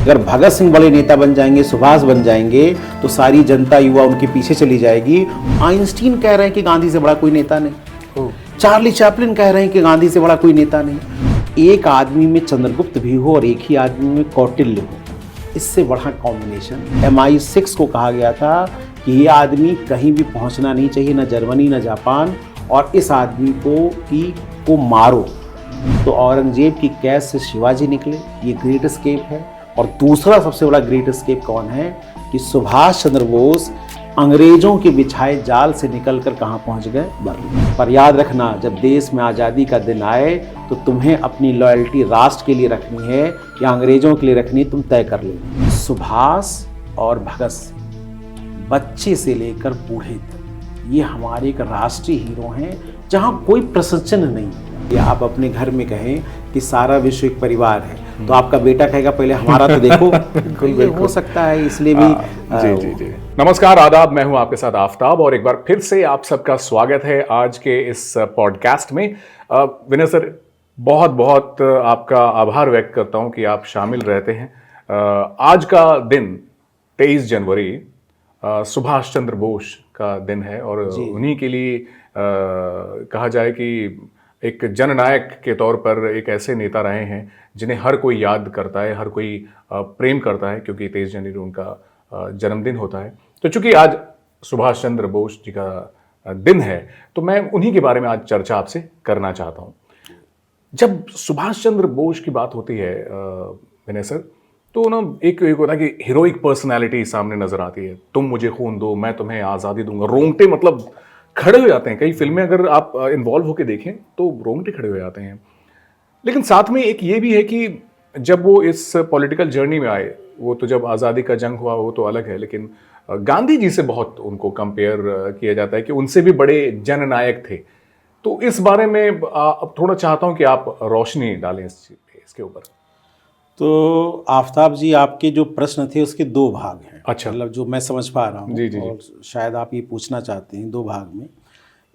अगर भगत सिंह बड़े नेता बन जाएंगे, सुभाष बन जाएंगे, तो सारी जनता युवा उनके पीछे चली जाएगी। आइंस्टीन कह रहे हैं कि गांधी से बड़ा कोई नेता नहीं, चार्ली चैपलिन कह रहे हैं कि गांधी से बड़ा कोई नेता नहीं। एक आदमी में चंद्रगुप्त भी हो और एक ही आदमी में कौटिल्य हो, इससे बड़ा कॉम्बिनेशन। MI6 को कहा गया था कि ये आदमी कहीं भी पहुंचना नहीं चाहिए, न जर्मनी न जापान, और इस आदमी को मारो। तो औरंगजेब की कैद से शिवाजी निकले, ये ग्रेट एस्केप है। और दूसरा सबसे बड़ा ग्रेट एस्केप कौन है कि सुभाष चंद्र बोस अंग्रेजों के बिछाए जाल से निकलकर कहाँ पहुँच गए, बर्लिन। पर याद रखना, जब देश में आज़ादी का दिन आए तो तुम्हें अपनी लॉयल्टी राष्ट्र के लिए रखनी है या अंग्रेजों के लिए रखनी है, तुम तय कर लेना। सुभाष और भगत सिंह बच्चे से लेकर बूढ़े तक ये हमारे एक राष्ट्रीय हीरो हैं, जहाँ कोई प्रश्न नहीं। या आप अपने घर में कहें कि सारा विश्व एक परिवार है, तो आपका बेटा कहेगा पहले हमारा तो देखो। बिल्कुल हो सकता है, इसलिए भी जी। नमस्कार, आदाब, मैं हूं आपके साथ आफ्ताब और एक बार फिर से आप सबका स्वागत है आज के इस पॉडकास्ट में। विनय सर, बहुत बहुत आपका आभार व्यक्त करता हूं कि आप शामिल रहते हैं। आज का दिन 23 जनवरी सुभाष चंद्र बोस का दिन है और उन्हीं के लिए कहा जाए कि एक जननायक के तौर पर एक ऐसे नेता रहे हैं जिन्हें हर कोई याद करता है, हर कोई प्रेम करता है, क्योंकि 23 जनवरी उनका जन्मदिन होता है। तो चूंकि आज सुभाष चंद्र बोस जी का दिन है, तो मैं उन्हीं के बारे में आज चर्चा आपसे करना चाहता हूँ। जब सुभाष चंद्र बोस की बात होती है विनय सर, तो ना एक होता है कि हीरोइक पर्सनैलिटी सामने नजर आती है। तुम मुझे खून दो, मैं तुम्हें आज़ादी दूंगा। रोंगटे मतलब खड़े हो जाते हैं। कई फिल्में अगर आप इन्वॉल्व होकर देखें तो रोंगटे खड़े हो जाते हैं। लेकिन साथ में एक ये भी है कि जब वो इस पॉलिटिकल जर्नी में आए, वो तो जब आज़ादी का जंग हुआ वो तो अलग है, लेकिन गांधी जी से बहुत उनको कंपेयर किया जाता है कि उनसे भी बड़े जननायक थे। तो इस बारे में अब थोड़ा चाहता हूं कि आप रोशनी डालें इसके ऊपर। तो आफ्ताब जी, आपके जो प्रश्न थे उसके दो भाग हैं। अच्छा, मतलब जो मैं समझ पा रहा हूँ, जी। और शायद आप ये पूछना चाहते हैं दो भाग में।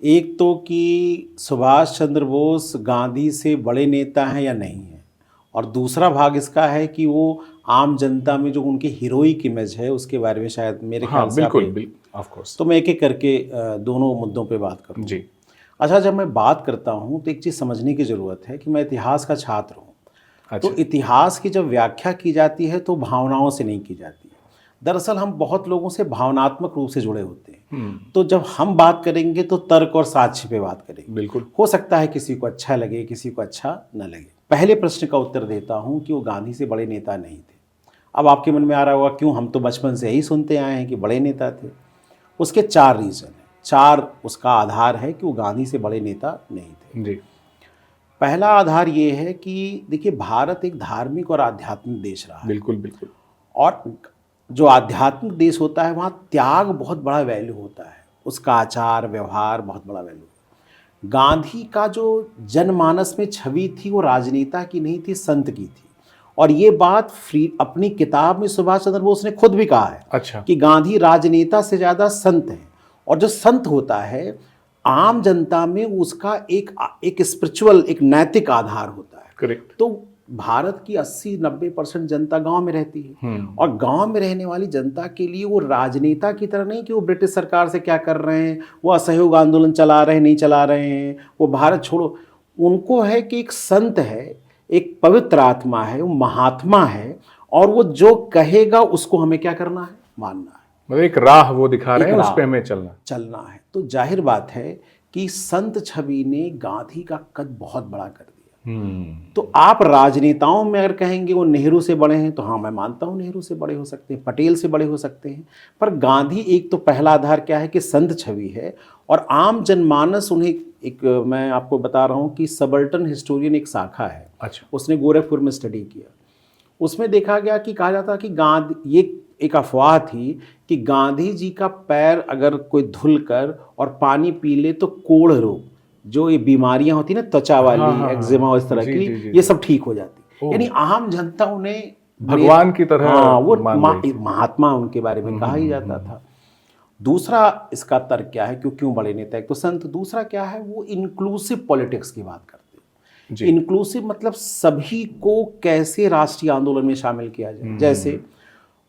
एक तो कि सुभाष चंद्र बोस गांधी से बड़े नेता हैं या नहीं हैं, और दूसरा भाग इसका है कि वो आम जनता में जो उनकी हीरोइक इमेज है उसके बारे में शायद मेरे ख्याल से बिल्कुल, ऑफ कोर्स। तो मैं एक एक करके दोनों मुद्दों पे बात करूँ जी। अच्छा, जब मैं बात करता हूँ तो एक चीज़ समझने की ज़रूरत है कि मैं इतिहास का छात्र हूँ। अच्छा। तो इतिहास की जब व्याख्या की जाती है तो भावनाओं से नहीं की जाती है। दरअसल हम बहुत लोगों से भावनात्मक रूप से जुड़े होते हैं। तो जब हम बात करेंगे तो तर्क और साक्ष्य पे बात करेंगे। बिल्कुल। हो सकता है किसी को अच्छा लगे, किसी को अच्छा न लगे। पहले प्रश्न का उत्तर देता हूँ कि वो गांधी से बड़े नेता नहीं थे। अब आपके मन में आ रहा होगा, क्यों? हम तो बचपन से यही सुनते आए हैं कि बड़े नेता थे। उसके 4 रीज़न हैं, 4 उसका आधार है कि वो गांधी से बड़े नेता नहीं थे। जी। पहला आधार ये है कि देखिए, भारत एक धार्मिक और आध्यात्मिक देश रहा है। बिल्कुल। और जो आध्यात्मिक देश होता है वहाँ त्याग बहुत बड़ा वैल्यू होता है, उसका आचार व्यवहार बहुत बड़ा वैल्यू। गांधी का जो जनमानस में छवि थी वो राजनेता की नहीं थी, संत की थी। और ये बात अपनी किताब में सुभाष चंद्र बोस ने खुद भी कहा है। अच्छा। कि गांधी राजनेता से ज़्यादा संत हैं। और जो संत होता है आम जनता में उसका एक स्पिरिचुअल, एक नैतिक आधार होता है। करेक्ट। तो भारत की 80-90% जनता गांव में रहती है, और गांव में रहने वाली जनता के लिए वो राजनेता की तरह नहीं कि वो ब्रिटिश सरकार से क्या कर रहे हैं, वो असहयोग आंदोलन चला रहे हैं नहीं चला रहे हैं, वो भारत छोड़ो। उनको है कि एक संत है, एक पवित्र आत्मा है, वो महात्मा है, और वो जो कहेगा उसको हमें क्या करना है, मानना है। मतलब एक राह वो दिखा रहे हैं, उस पे हमें चलना है। तो जाहिर बात है कि संत छवि ने गांधी का कद बहुत बड़ा कर दिया। तो आप राजनेताओं में अगर कहेंगे वो नेहरू से बड़े हैं, तो हाँ, मैं मानता हूँ नेहरू से बड़े हो सकते हैं, पटेल से बड़े हो सकते हैं। पर गांधी, एक तो पहला आधार क्या है कि संत छवि है, और आम जनमानस उन्हें मैं आपको बता रहा हूँ कि सबल्टन हिस्टोरियन एक शाखा है। अच्छा। उसने गोरखपुर में स्टडी किया। उसमें देखा गया कि कहा जाता कि ये एक अफवाह थी कि गांधी जी का पैर अगर कोई धुल कर और पानी पी ले तो कोढ़ रोग, जो ये बीमारियां होती ना त्वचा वाली, एक्जिमा और इस तरह की, ये सब ठीक हो जाती। यानी आम जनता उन्हें भगवान की तरह, वो महात्मा उनके बारे में कहा ही जाता था। दूसरा इसका तर्क क्या है, क्यों बड़े नेता? एक तो संत, दूसरा क्या है, वो इंक्लूसिव पॉलिटिक्स की बात करते हैं जी। इंक्लूसिव मतलब सभी को कैसे राष्ट्रीय आंदोलन में शामिल किया जाए। जैसे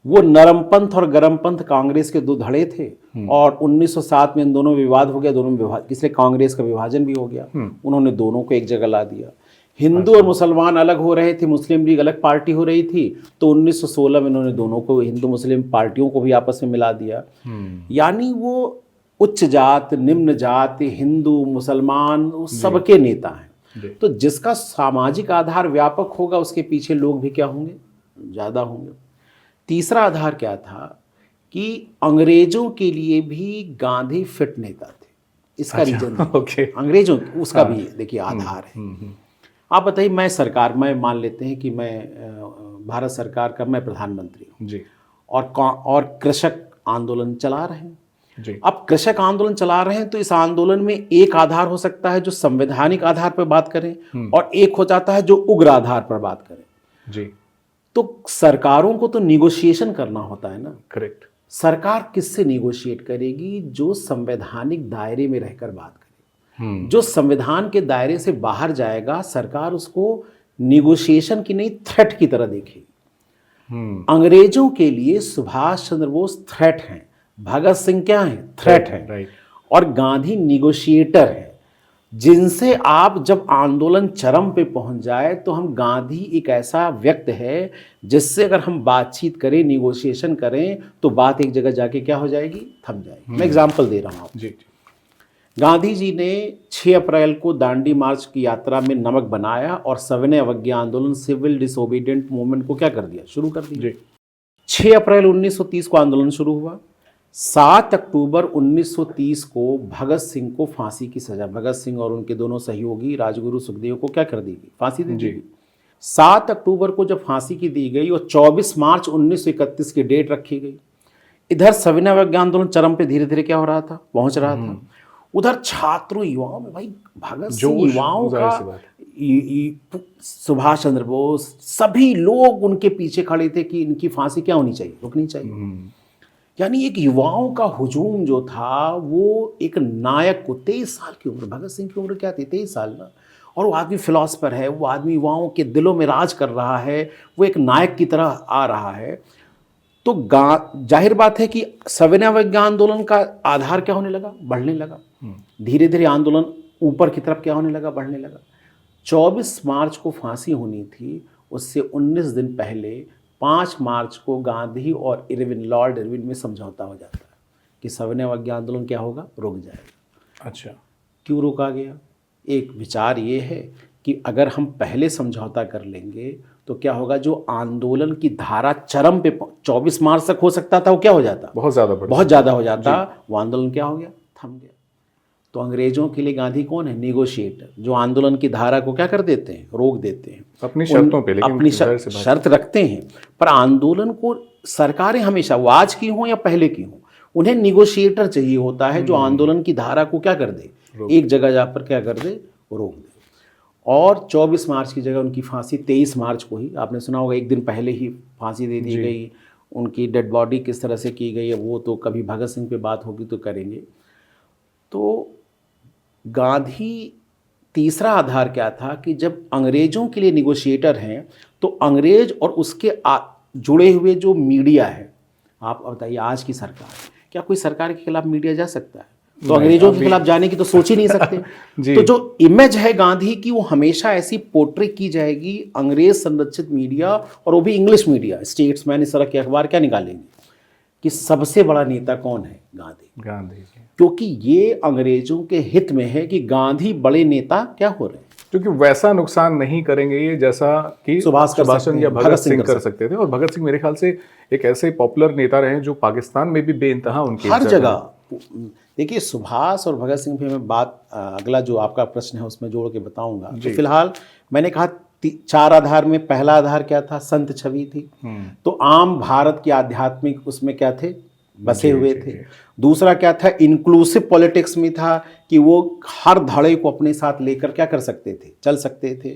वो नरमपंथ और गरमपंथ कांग्रेस के दो धड़े थे और 1907 में इन दोनों में विवाद हो गया, दोनों में विभाजन, इसलिए कांग्रेस का विभाजन भी हो गया। उन्होंने दोनों को एक जगह ला दिया। हिंदू और मुसलमान अलग हो रहे थे, मुस्लिम लीग अलग पार्टी हो रही थी, तो 1916 में इन्होंने दोनों को, हिंदू मुस्लिम पार्टियों को भी आपस में मिला दिया। यानी वो उच्च जात, निम्न जात, हिंदू, मुसलमान, सबके नेता हैं। तो जिसका सामाजिक आधार व्यापक होगा उसके पीछे लोग भी क्या होंगे, ज़्यादा होंगे। तीसरा आधार क्या था कि अंग्रेजों के लिए भी गांधी फिट नेता थे। इसका रीजन अंग्रेजों उसका भी देखिए आधार है। आप बताइए, मैं मान लेते हैं कि मैं भारत सरकार का मैं प्रधानमंत्री हूँ जी। और कृषक आंदोलन चला रहे हैं जी। अब कृषक आंदोलन चला रहे हैं तो इस आंदोलन में एक आधार हो सकता है जो संवैधानिक आधार पर बात करें और एक हो जाता है जो उग्र आधार पर बात करें। जी। तो सरकारों को तो निगोशिएशन करना होता है ना। करेक्ट। सरकार किससे निगोशिएट करेगी? जो संवैधानिक दायरे में रहकर बात करे। जो संविधान के दायरे से बाहर जाएगा सरकार उसको निगोशिएशन की नहीं, थ्रेट की तरह देखेगी। अंग्रेजों के लिए सुभाष चंद्र बोस थ्रेट हैं, भगत सिंह क्या हैं? थ्रेट हैं। राइट। और गांधी निगोशिएटर है, जिनसे आप जब आंदोलन चरम पे पहुंच जाए तो हम गांधी एक ऐसा व्यक्ति है जिससे अगर हम बातचीत करें, निगोशिएशन करें तो बात एक जगह जाके क्या हो जाएगी, थम जाएगी। मैं एग्जांपल दे रहा हूँ। जी। गांधी जी ने 6 अप्रैल को दांडी मार्च की यात्रा में नमक बनाया और सविनय अवज्ञा आंदोलन, सिविल डिसोबीडियंट मूवमेंट को क्या कर दिया, शुरू कर दिया। 6 अप्रैल 1930 को आंदोलन शुरू हुआ। 7 अक्टूबर 1930 को भगत सिंह को फांसी की सजा, भगत सिंह और उनके दोनों सहयोगी राजगुरु सुखदेव को क्या कर दी गई, फांसी दे दी गई। 7 अक्टूबर को जब फांसी की दी गई और 24 मार्च 1931 की डेट रखी गई। इधर सविनय अवज्ञा आंदोलन चरम पे धीरे धीरे क्या हो रहा था, पहुंच रहा था। उधर छात्रों युवाओं में भाई भगत सिंह, युवाओं का, सुभाष चंद्र बोस, सभी लोग उनके पीछे खड़े थे कि इनकी फांसी क्या होनी चाहिए, रुकनी चाहिए। यानी एक युवाओं का हुजूम जो था वो एक नायक को, 23 साल की उम्र, भगत सिंह की उम्र क्या थी, 23 साल ना, और वो आदमी फिलॉसफर है, वो आदमी युवाओं के दिलों में राज कर रहा है, वो एक नायक की तरह आ रहा है। तो जाहिर बात है कि सविनय अवज्ञा आंदोलन का आधार क्या होने लगा, बढ़ने लगा। धीरे धीरे आंदोलन ऊपर की तरफ क्या होने लगा, बढ़ने लगा। 24 मार्च को फांसी होनी थी, उससे 19 दिन पहले 5 मार्च को गांधी और लॉर्ड इरविन में समझौता हो जाता है कि सविनय अवज्ञा आंदोलन क्या होगा, रुक जाएगा। अच्छा, क्यों रोका गया? एक विचार ये है कि अगर हम पहले समझौता कर लेंगे तो क्या होगा, जो आंदोलन की धारा चरम पे 24 मार्च तक हो सकता था वो क्या हो जाता, बहुत ज़्यादा हो जाता, वो आंदोलन क्या हो गया, थम गया। तो अंग्रेजों के लिए गांधी कौन है, निगोशिएटर, जो आंदोलन की धारा को क्या कर देते हैं, रोक देते हैं अपनी शर्तों पे, लेकिन अपनी शर्त रखते हैं। पर आंदोलन को सरकारें हमेशा, वो आज की हों या पहले की हों, उन्हें निगोशिएटर चाहिए होता है जो आंदोलन की धारा को क्या कर दे, एक जगह जा पर क्या कर दे, रोक दे। और 24 मार्च की जगह उनकी फांसी 23 मार्च को ही, आपने सुना होगा, एक दिन पहले ही फांसी दे दी गई। उनकी डेड बॉडी किस तरह से की गई है वो तो कभी भगत सिंह पे बात होगी तो करेंगे। तो गांधी, तीसरा आधार क्या था कि जब अंग्रेजों के लिए निगोशिएटर हैं तो अंग्रेज और उसके जुड़े हुए जो मीडिया है, आप बताइए आज की सरकार, क्या कोई सरकार के खिलाफ मीडिया जा सकता है? तो अंग्रेजों के खिलाफ जाने की तो सोच ही नहीं सकते। तो जो इमेज है गांधी की वो हमेशा ऐसी पोर्ट्रे की जाएगी, अंग्रेज संरक्षित मीडिया, और वो भी इंग्लिश मीडिया, स्टेट्समैन, इस तरह के अखबार क्या निकालेंगे कि सबसे बड़ा नेता कौन है, गांधी। क्योंकि ये अंग्रेजों के हित में है कि गांधी बड़े नेता क्या हो रहे हैं, क्योंकि वैसा नुकसान नहीं करेंगे ये जैसा कि सुभाष या भगत सिंह कर सकते थे। और भगत सिंह मेरे ख्याल से एक ऐसे पॉपुलर नेता रहे जो पाकिस्तान में भी बेइंतहा उनकी हर जगह। देखिए, सुभाष और भगत सिंह पे मैं बात, अगला जो आपका प्रश्न है उसमें जोड़ के बताऊंगा। तो फिलहाल मैंने कहा 4 आधार में पहला आधार क्या था, संत छवि थी। तो आम भारत की आध्यात्मिक उसमें क्या थे, बसे हुए थे। दूसरा क्या था, इंक्लूसिव पॉलिटिक्स में था कि वो हर धड़े को अपने साथ लेकर क्या कर सकते थे, चल सकते थे।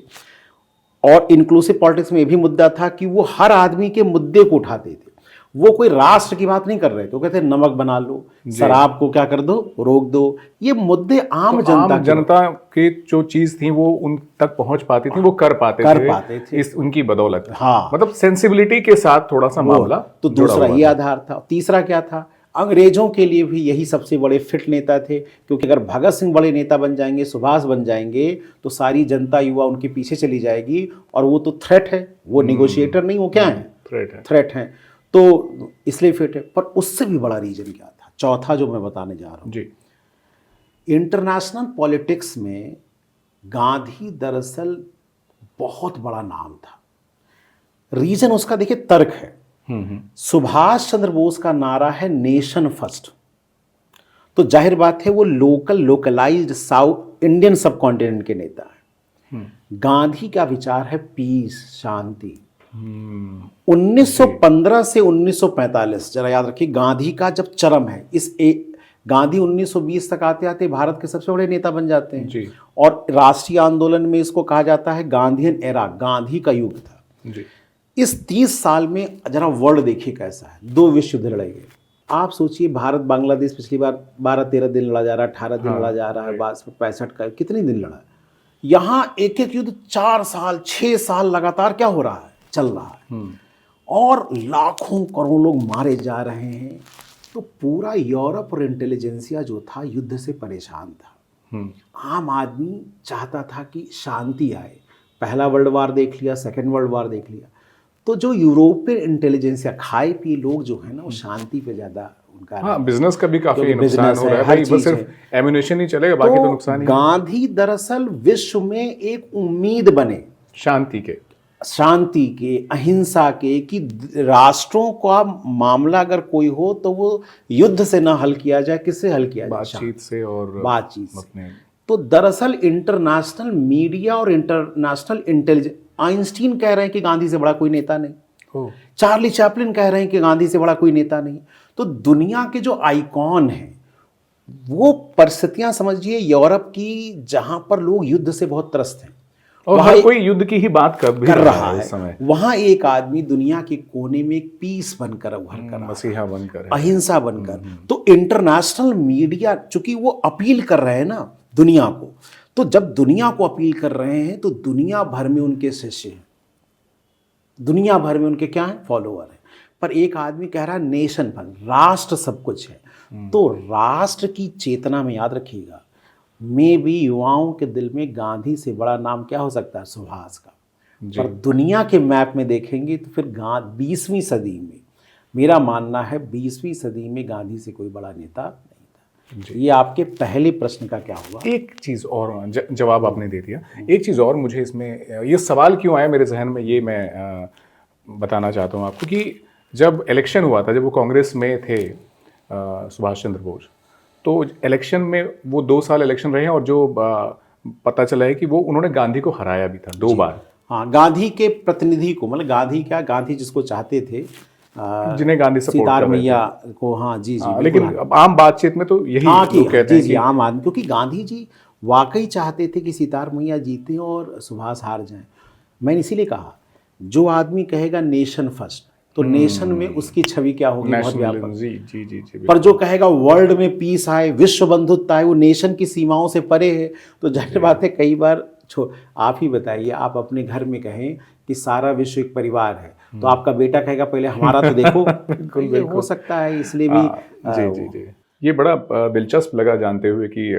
और इंक्लूसिव पॉलिटिक्स में ये भी मुद्दा था कि वो हर आदमी के मुद्दे को उठाते थे। वो कोई राष्ट्र की बात नहीं कर रहे थे, वो कहते नमक बना लो, शराब को क्या कर दो, रोक दो। ये मुद्दे आम तो आम जनता की जो चीज थी वो उन तक पहुंच पाती थी, वो कर पाते थे इस उनकी बदौलत। हाँ, मतलब सेंसिबिलिटी के साथ थोड़ा सा मामला तो दूसरा ये आधार था। तीसरा क्या था, अंग्रेजों के लिए भी यही सबसे बड़े फिट नेता थे, क्योंकि अगर भगत सिंह बड़े नेता बन जाएंगे, सुभाष बन जाएंगे, तो सारी जनता युवा उनके पीछे चली जाएगी। और वो तो थ्रेट है, वो निगोशिएटर नहीं, वो क्या है, थ्रेट है। तो इसलिए फिट है। पर उससे भी बड़ा रीजन क्या था, चौथा जो मैं बताने जा रहा हूँ जी। इंटरनेशनल पॉलिटिक्स में गांधी दरअसल बहुत बड़ा नाम था। रीजन उसका देखिए तर्क है। सुभाष चंद्र बोस का नारा है नेशन फर्स्ट, तो जाहिर बात है वो लोकलाइज्ड साउथ इंडियन सब कॉन्टिनेंट के नेता है। गांधी का विचार है पीस, शांति। 1915 से 1945 जरा याद रखिए, गांधी का जब चरम है। गांधी 1920 तक आते आते भारत के सबसे बड़े नेता बन जाते हैं जी। और राष्ट्रीय आंदोलन में इसको कहा जाता है गांधीयन एरा, गांधी का युग था जी। इस 30 साल में जरा वर्ल्ड देखिए कैसा है। 2 विश्व युद्ध लड़े गए। आप सोचिए, भारत बांग्लादेश पिछली बार 12-13 दिन लड़ा जा रहा है, 18 दिन लड़ा जा रहा है, 65 का कितने दिन लड़ा है। यहाँ एक एक युद्ध 4 साल 6 साल लगातार क्या हो रहा है, चल रहा है। और लाखों करोड़ों लोग मारे जा रहे हैं। तो पूरा यूरोप और इंटेलिजेंसिया जो था युद्ध से परेशान था। आम आदमी चाहता था कि शांति आए। पहला वर्ल्ड वार देख लिया, सेकेंड वर्ल्ड वार देख लिया, तो जो यूरोपियन इंटेलिजेंसिया खाए पी लोग जो है ना, वो शांति पे ज्यादा उनका, हाँ, बिजनेस का भी काफी नुकसान हो रहा है भाई, बस सिर्फ एम्यूनेशन ही चलेगा, बाकी तो नुकसान ही। गांधी दरअसल विश्व में एक उम्मीद बने शांति के, अहिंसा के, कि राष्ट्रों का मामला अगर कोई हो तो वो युद्ध से ना हल किया जाए, किससे हल किया जाए, बातचीत से और बातचीत से। तो दरअसल इंटरनेशनल मीडिया और इंटरनेशनल इंटेलिजेंस, आइंस्टीन कह रहे हैं कि गांधी से बड़ा कोई नेता नहीं, चार्ली चैपलिन कह रहे हैं कि गांधी से बड़ा कोई नेता नहीं। तो दुनिया के जो आइकॉन हैं, वो परिस्थितियां समझिए यूरोप की, जहां पर लोग युद्ध से बहुत त्रस्त हैं और हर कोई युद्ध की ही बात कर रहा है इस समय। वहां एक आदमी दुनिया के कोने में एक पीस बनकर उभर कर, मसीहा बनकर, अहिंसा बनकर। तो इंटरनेशनल मीडिया चूंकि वो अपील कर रहे हैं ना दुनिया को, तो जब दुनिया को अपील कर रहे हैं तो दुनिया भर में उनके शिष्य हैं, दुनिया भर में उनके क्या हैं, फॉलोअर हैं। पर एक आदमी कह रहा है नेशन फर्स्ट, राष्ट्र सब कुछ है। तो राष्ट्र की चेतना में याद रखिएगा, में भी युवाओं के दिल में गांधी से बड़ा नाम क्या हो सकता है, सुभाष का। पर दुनिया के मैप में देखेंगे तो फिर 20वीं सदी में, मेरा मानना है 20वीं सदी में गांधी से कोई बड़ा नेता नहीं था। ये आपके पहले प्रश्न का क्या हुआ। एक चीज़ और जवाब आपने दे दिया। एक चीज़ और मुझे इसमें ये सवाल क्यों आया मेरे जहन में, ये मैं बताना चाहता हूँ आपको कि जब इलेक्शन हुआ था, जब वो कांग्रेस में थे सुभाष चंद्र बोस, तो इलेक्शन में वो 2 साल इलेक्शन रहे और जो पता चला है कि वो उन्होंने गांधी को हराया भी था 2 बार। हाँ, गांधी के प्रतिनिधि को, मतलब गांधी जिसको चाहते थे, जिन्हें गांधी सपोर्ट सितार मैया को। हाँ जी जी, लेकिन आम बातचीत में तो यही कहते हैं जी, आम आदमी, क्योंकि गांधी जी वाकई चाहते थे कि सितार मैया जीते और सुभाष हार जाएं। मैंने इसीलिए कहा, जो आदमी कहेगा नेशन फर्स्ट, तो नेशन में उसकी छवि क्या होगी, बहुत व्यापक। जी जी जी जी। पर जो कहेगा वर्ल्ड में पीस आए, विश्व बंधुत्व आए, वो नेशन की सीमाओं से परे है। तो जाहिर बात है, कई बार आप ही बताइए, आप अपने घर में कहें कि सारा विश्व एक परिवार है, तो आपका बेटा कहेगा पहले हमारा तो देखो। बिल्कुल हो सकता है, इसलिए भी जी जी जी। ये बड़ा दिलचस्प लगा जानते हुए कि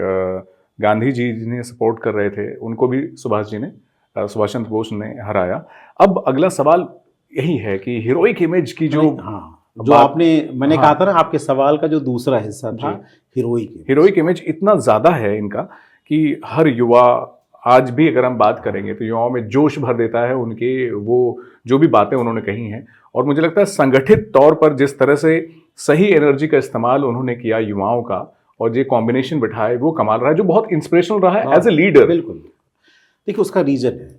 गांधी जी जिन्हें सपोर्ट कर रहे थे, उनको भी सुभाष चंद्र बोस ने हराया। अब अगला सवाल यही है कि हीरोइक इमेज की जो मैंने कहा था ना, आपके सवाल का जो दूसरा हिस्सा था, हीरोइक इमेज इतना ज्यादा है इनका कि हर युवा, आज भी अगर हम बात करेंगे तो युवाओं में जोश भर देता है उनके वो जो भी बातें उन्होंने कही हैं। और मुझे लगता है संगठित तौर पर जिस तरह से सही एनर्जी का इस्तेमाल उन्होंने किया युवाओं का, और जो कॉम्बिनेशन बिठाए, वो कमाल रहा है, जो बहुत इंस्पिरेशनल रहा है एज ए लीडर। बिल्कुल। देखिए, उसका रीजन है,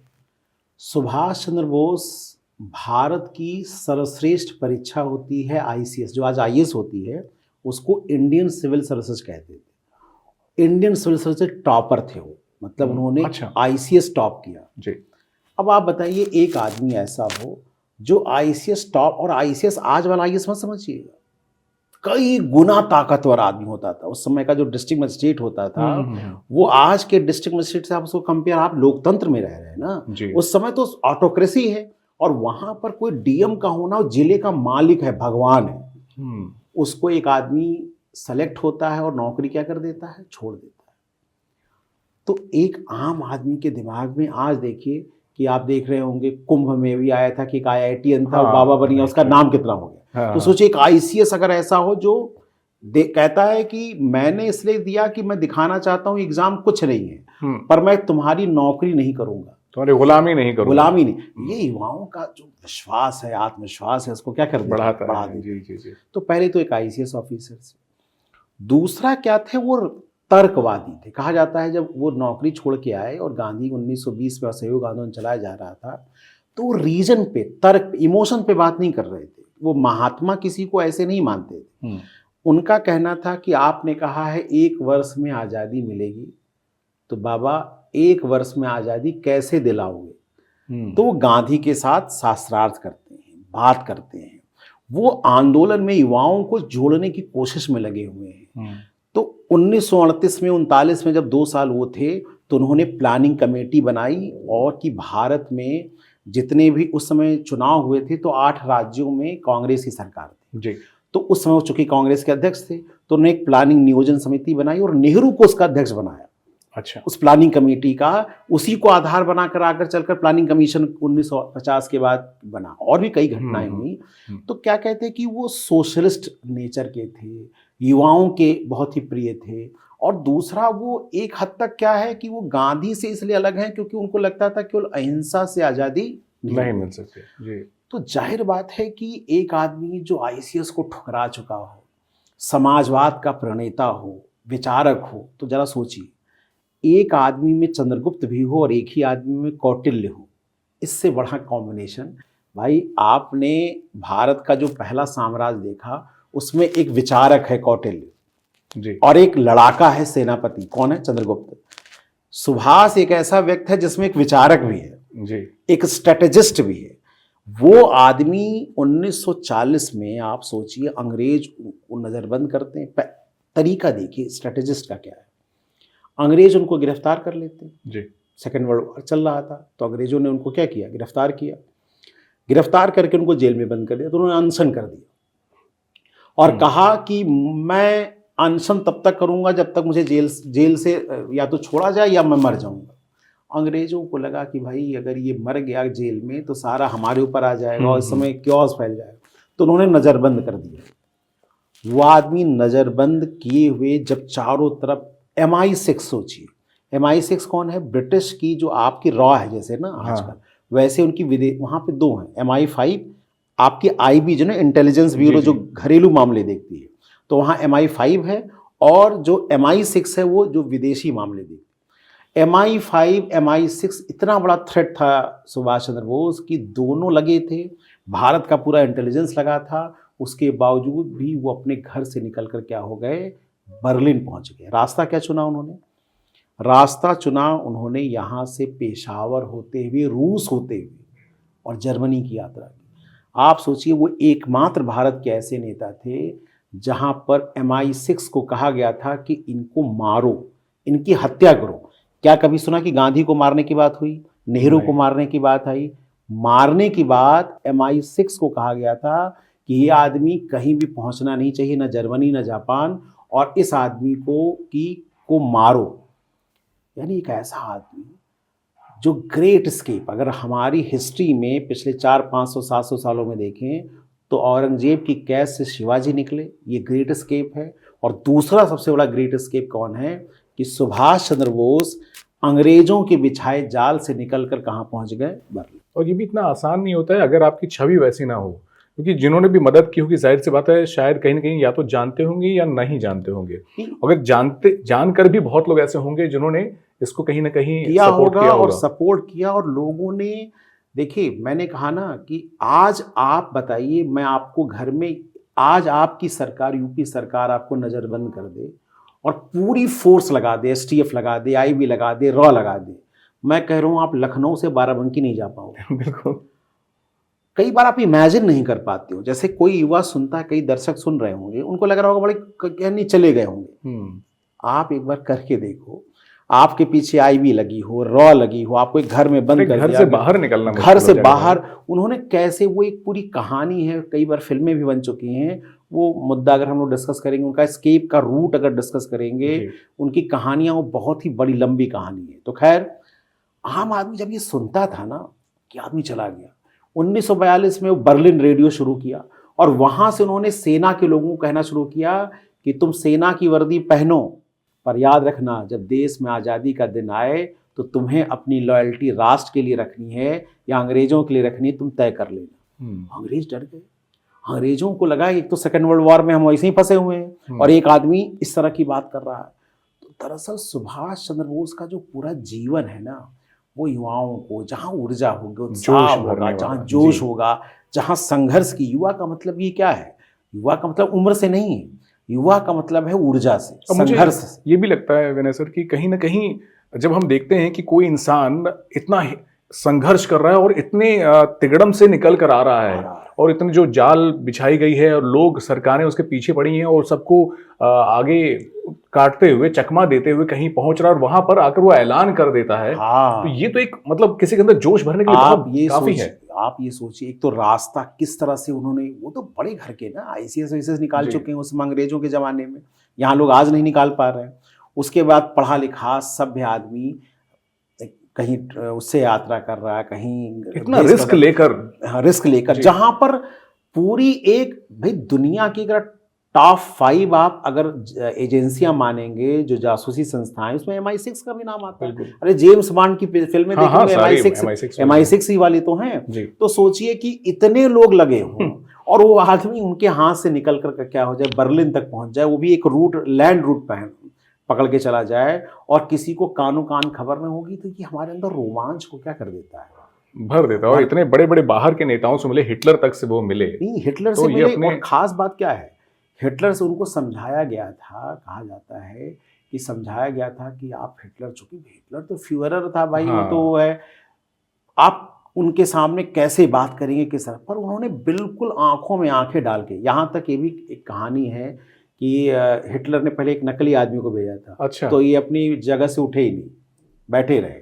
सुभाष चंद्र बोस, भारत की सर्वश्रेष्ठ परीक्षा होती है ICS, जो आज IAS होती है, उसको इंडियन सिविल सर्विसेज कहते थे। इंडियन सिविल सर्विसेज टॉपर थे वो, मतलब उन्होंने ICS टॉप किया। जी। अब आप बताइए, एक आदमी ऐसा हो, जो आईसीएस टॉप, और आईसीएस आज वाला आईएएस मत समझिएगा, कई गुना ताकतवर आदमी होता था। उस समय का जो डिस्ट्रिक्ट मजिस्ट्रेट होता था वो आज के डिस्ट्रिक्ट मजिस्ट्रेट से आप उसको कंपेयर, आप लोकतंत्र में रह रहे हैं ना, उस समय तो ऑटोक्रेसी है, और वहां पर कोई डीएम का होना, जिले का मालिक है, भगवान है, उसको एक आदमी सेलेक्ट होता है और नौकरी क्या कर देता है, छोड़ देता है। तो एक आम आदमी के दिमाग में आज देखिए कि आप देख रहे होंगे कुंभ में भी आया था कि एक IITian था, बाबा बन गया, उसका नाम कितना हो गया। तो सोचिए एक आईसीएस अगर ऐसा हो जो कहता है कि मैंने इसलिए दिया कि मैं दिखाना चाहता हूं एग्जाम कुछ नहीं है, पर मैं तुम्हारी नौकरी नहीं करूंगा, तुम्हारी गुलामी नहीं करूंगा, गुलामी नहीं। ये युवाओं का जो विश्वास है, आत्मविश्वास है, उसको क्या कर देता है, बढ़ा देता है। तो पहले तो एक आईसीएस ऑफिसर से, दूसरा क्या थे, वो तर्कवादी थे। कहा जाता है जब वो नौकरी छोड़ के आए और गांधी 1920 में असहयोग आंदोलन चलाया जा रहा था, तो वो रीजन पे, तर्क, इमोशन पे बात नहीं कर रहे थे। वो महात्मा किसी को ऐसे नहीं मानते थे। उनका कहना था कि आपने कहा है 1 वर्ष में आज़ादी मिलेगी, तो बाबा 1 वर्ष में आज़ादी कैसे दिलाओगे? तो वो गांधी के साथ शास्त्रार्थ करते हैं, बात करते हैं, वो आंदोलन में युवाओं को जोड़ने की कोशिश में लगे हुए हैं। तो 1938 में, 39 में जब 2 साल वो थे, तो उन्होंने प्लानिंग कमेटी बनाई, और कि भारत में जितने भी उस समय चुनाव हुए थे, तो 8 राज्यों में कांग्रेस की सरकार थी जी। तो उस समय वो चूंकि कांग्रेस के अध्यक्ष थे, तो उन्होंने एक प्लानिंग नियोजन समिति बनाई और नेहरू को उसका अध्यक्ष बनाया। अच्छा। उस प्लानिंग कमेटी का, उसी को आधार बनाकर आकर चलकर प्लानिंग कमीशन 1950 के बाद बना। और भी कई घटनाएं हुई। तो क्या कहते हैं कि वो सोशलिस्ट नेचर के थे, युवाओं के बहुत ही प्रिय थे। और दूसरा, वो एक हद तक क्या है कि वो गांधी से इसलिए अलग हैं क्योंकि उनको लगता था केवल अहिंसा से आज़ादी नहीं मिल सकती जी। तो जाहिर बात है कि एक आदमी जो आईसीएस को ठुकरा चुका हो, समाजवाद का प्रणेता हो, विचारक हो, तो जरा सोचिए, एक आदमी में चंद्रगुप्त भी हो और एक ही आदमी में कौटिल्य हो, इससे बड़ा कॉम्बिनेशन। भाई, आपने भारत का जो पहला साम्राज्य देखा, उसमें एक विचारक है कौटिल्य जी, और एक लड़ाका है सेनापति, कौन है? चंद्रगुप्त। सुभाष एक ऐसा व्यक्ति है जिसमें एक विचारक भी है जी, एक स्ट्रेटेजिस्ट भी है। वो आदमी 1940 में, आप सोचिए, अंग्रेज नजरबंद करते हैं। तरीका देखिए स्ट्रेटेजिस्ट का क्या है। अंग्रेज उनको गिरफ्तार कर लेते हैं जी। सेकेंड वर्ल्ड वॉर चल रहा था, तो अंग्रेजों ने उनको क्या किया? गिरफ्तार किया। गिरफ्तार करके उनको जेल में बंद कर दिया। तो उन्होंने अनशन कर दिया और कहा कि मैं अनशन तब तक करूंगा जब तक मुझे जेल से या तो छोड़ा जाए या मैं मर जाऊंगा। अंग्रेजों को लगा कि भाई अगर ये मर गया जेल में तो सारा हमारे ऊपर आ जाएगा और इस समय क्योस फैल जाएगा। तो उन्होंने नज़रबंद कर दिया। वो आदमी नज़रबंद किए हुए जब चारों तरफ MI6, सोचिए MI6 कौन है? ब्रिटिश की जो आपकी रॉ है जैसे ना आजकल, वैसे उनकी वहाँ पे 2 हैं। MI5 आपकी IB जो ना इंटेलिजेंस ब्यूरो जो घरेलू मामले देखती है, तो वहाँ MI5 है, और जो MI6 है वो जो विदेशी मामले देखती है। MI5 MI6 इतना बड़ा थ्रेट था सुभाष चंद्र बोस की, दोनों लगे थे, भारत का पूरा इंटेलिजेंस लगा था। उसके बावजूद भी वो अपने घर से निकलकर क्या हो गए? बर्लिन पहुंच गए। रास्ता क्या चुना उन्होंने? रास्ता चुना उन्होंने यहाँ से पेशावर होते हुए, रूस होते हुए और जर्मनी की यात्रा की। आप सोचिए, वो एकमात्र भारत के ऐसे नेता थे जहाँ पर MI6 को कहा गया था कि इनको मारो, इनकी हत्या करो। क्या कभी सुना कि गांधी को मारने की बात हुई? नेहरू को मारने की बात आई? मारने की बात MI6 को कहा गया था कि ये आदमी कहीं भी पहुंचना नहीं चाहिए, न जर्मनी न जापान, और इस आदमी को मारो। यानी एक ऐसा आदमी जो ग्रेट स्केप, अगर हमारी हिस्ट्री में पिछले 400, 500, 700 सालों में देखें तो औरंगजेब की कैद से शिवाजी निकले, ये ग्रेट स्केप है। और दूसरा सबसे बड़ा ग्रेट स्केप कौन है? कि सुभाष चंद्र बोस अंग्रेजों के बिछाए जाल से निकलकर कहाँ पहुंच गए? बर्लिन। और ये भी इतना आसान नहीं होता है अगर आपकी छवि वैसी ना हो, क्योंकि जिन्होंने भी मदद की होगी, जाहिर सी बात है, शायद कहीं ना कहीं या तो जानते होंगे या नहीं जानते होंगे। अगर जानकर भी बहुत लोग ऐसे होंगे जिन्होंने इसको कहीं ना कहीं किया होगा और सपोर्ट किया। और लोगों ने, देखिए मैंने कहा ना कि आज आप बताइए, मैं आपको घर में, आज आपकी सरकार, यूपी सरकार आपको नज़रबंद कर दे और पूरी फोर्स लगा दे, STF लगा दे, IB लगा दे, रॉ लगा दे, मैं कह रहा हूँ आप लखनऊ से बाराबंकी नहीं जा पाओगे। बिल्कुल। कई बार आप इमेजिन नहीं कर पाते हो, जैसे कोई युवा सुनता है, कई दर्शक सुन रहे होंगे, उनको लग रहा होगा बड़े कहने चले गए होंगे। आप एक बार करके देखो, आपके पीछे आईवी लगी हो, रॉ लगी हो, आपको एक घर में बंद कर घर दिया, से बाहर निकलना घर से मुश्किल हो जाएगा। बाहर, उन्होंने कैसे, वो एक पूरी कहानी है, कई बार फिल्में भी बन चुकी हैं, वो मुद्दा अगर हम लोग डिस्कस करेंगे, उनका एस्केप का रूट अगर डिस्कस करेंगे, जी। उनकी कहानियां, वो बहुत ही बड़ी लंबी कहानी है। तो खैर, आम आदमी जब ये सुनता था ना कि आदमी चला गया, 1942 में वो बर्लिन रेडियो शुरू किया और वहां से उन्होंने सेना के लोगों को कहना शुरू किया कि तुम सेना की वर्दी पहनो, पर याद रखना जब देश में आज़ादी का दिन आए तो तुम्हें अपनी लॉयल्टी राष्ट्र के लिए रखनी है या अंग्रेजों के लिए रखनी है, तुम तय कर लेना। अंग्रेज डर गए, अंग्रेजों को लगा एक तो सेकेंड वर्ल्ड वॉर में हम वैसे ही फंसे हुए हैं और एक आदमी इस तरह की बात कर रहा है। तो दरअसल सुभाष चंद्र बोस का जो पूरा जीवन है ना, वो युवाओं को, जहाँ ऊर्जा होगी, उत्साह होगा, जहाँ जोश होगा, जहाँ संघर्ष की, युवा का मतलब ये क्या है, युवा का मतलब उम्र से नहीं है, युवा का मतलब है ऊर्जा से, संघर्ष से। ये भी लगता है विनय सर कि कहीं ना कहीं जब हम देखते हैं कि कोई इंसान इतना संघर्ष कर रहा है और इतने तिगड़म से निकल कर आ रहा है और इतने जो जाल बिछाई गई है और लोग, सरकारें उसके पीछे पड़ी हैं और सबको आगे काटते हुए, चकमा देते हुए कहीं पहुंच रहा है और वहां पर आकर वो ऐलान कर देता है। तो ये तो एक मतलब किसी के अंदर जोश भरने के लिए बहुत काफी है। आप ये सोचिए, एक तो रास्ता किस तरह से उन्होंने, वो तो बड़े घर के ना ICS निकाल चुके हैं उस अंग्रेजों के जमाने में, यहाँ लोग आज नहीं निकाल पा रहे हैं। उसके बाद पढ़ा लिखा सभ्य आदमी कहीं उससे यात्रा कर रहा है, कहीं इतना रिस्क लेकर, जहां पर पूरी एक, भाई दुनिया की अगर टॉप 5 आप अगर एजेंसियां मानेंगे जो जासूसी संस्थाएं, उसमें MI6 का भी नाम आता है। अरे जेम्स बॉन्ड की फिल्में देखो, MI6 ही वाली तो हैं। तो सोचिए कि इतने लोग लगे हों और वो आदमी उनके हाथ से निकल कर क्या हो जाए, बर्लिन तक पहुंच जाए, वो भी एक रूट, लैंड रूट पकड़ के चला जाए और किसी को कानो कान खबर न होगी, तो ये हमारे अंदर रोमांच को क्या कर देता है, भर देता है। और इतने बड़े बड़े बाहर के नेताओं से मिले, हिटलर तक से वो मिले। नहीं, हिटलर से मिले। और खास बात क्या है, हिटलर से उनको समझाया गया था, कहा जाता है कि समझाया गया था कि आप हिटलर, चूंकि हिटलर तो फ्यूहरर था भाई, वो तो है, आप उनके सामने कैसे बात करेंगे किस तरह, पर उन्होंने बिल्कुल आंखों में आंखें डाल के, यहाँ तक ये भी एक कहानी है कि हिटलर ने पहले एक नकली आदमी को भेजा था। अच्छा। तो ये अपनी जगह से उठे ही नहीं, बैठे रहे।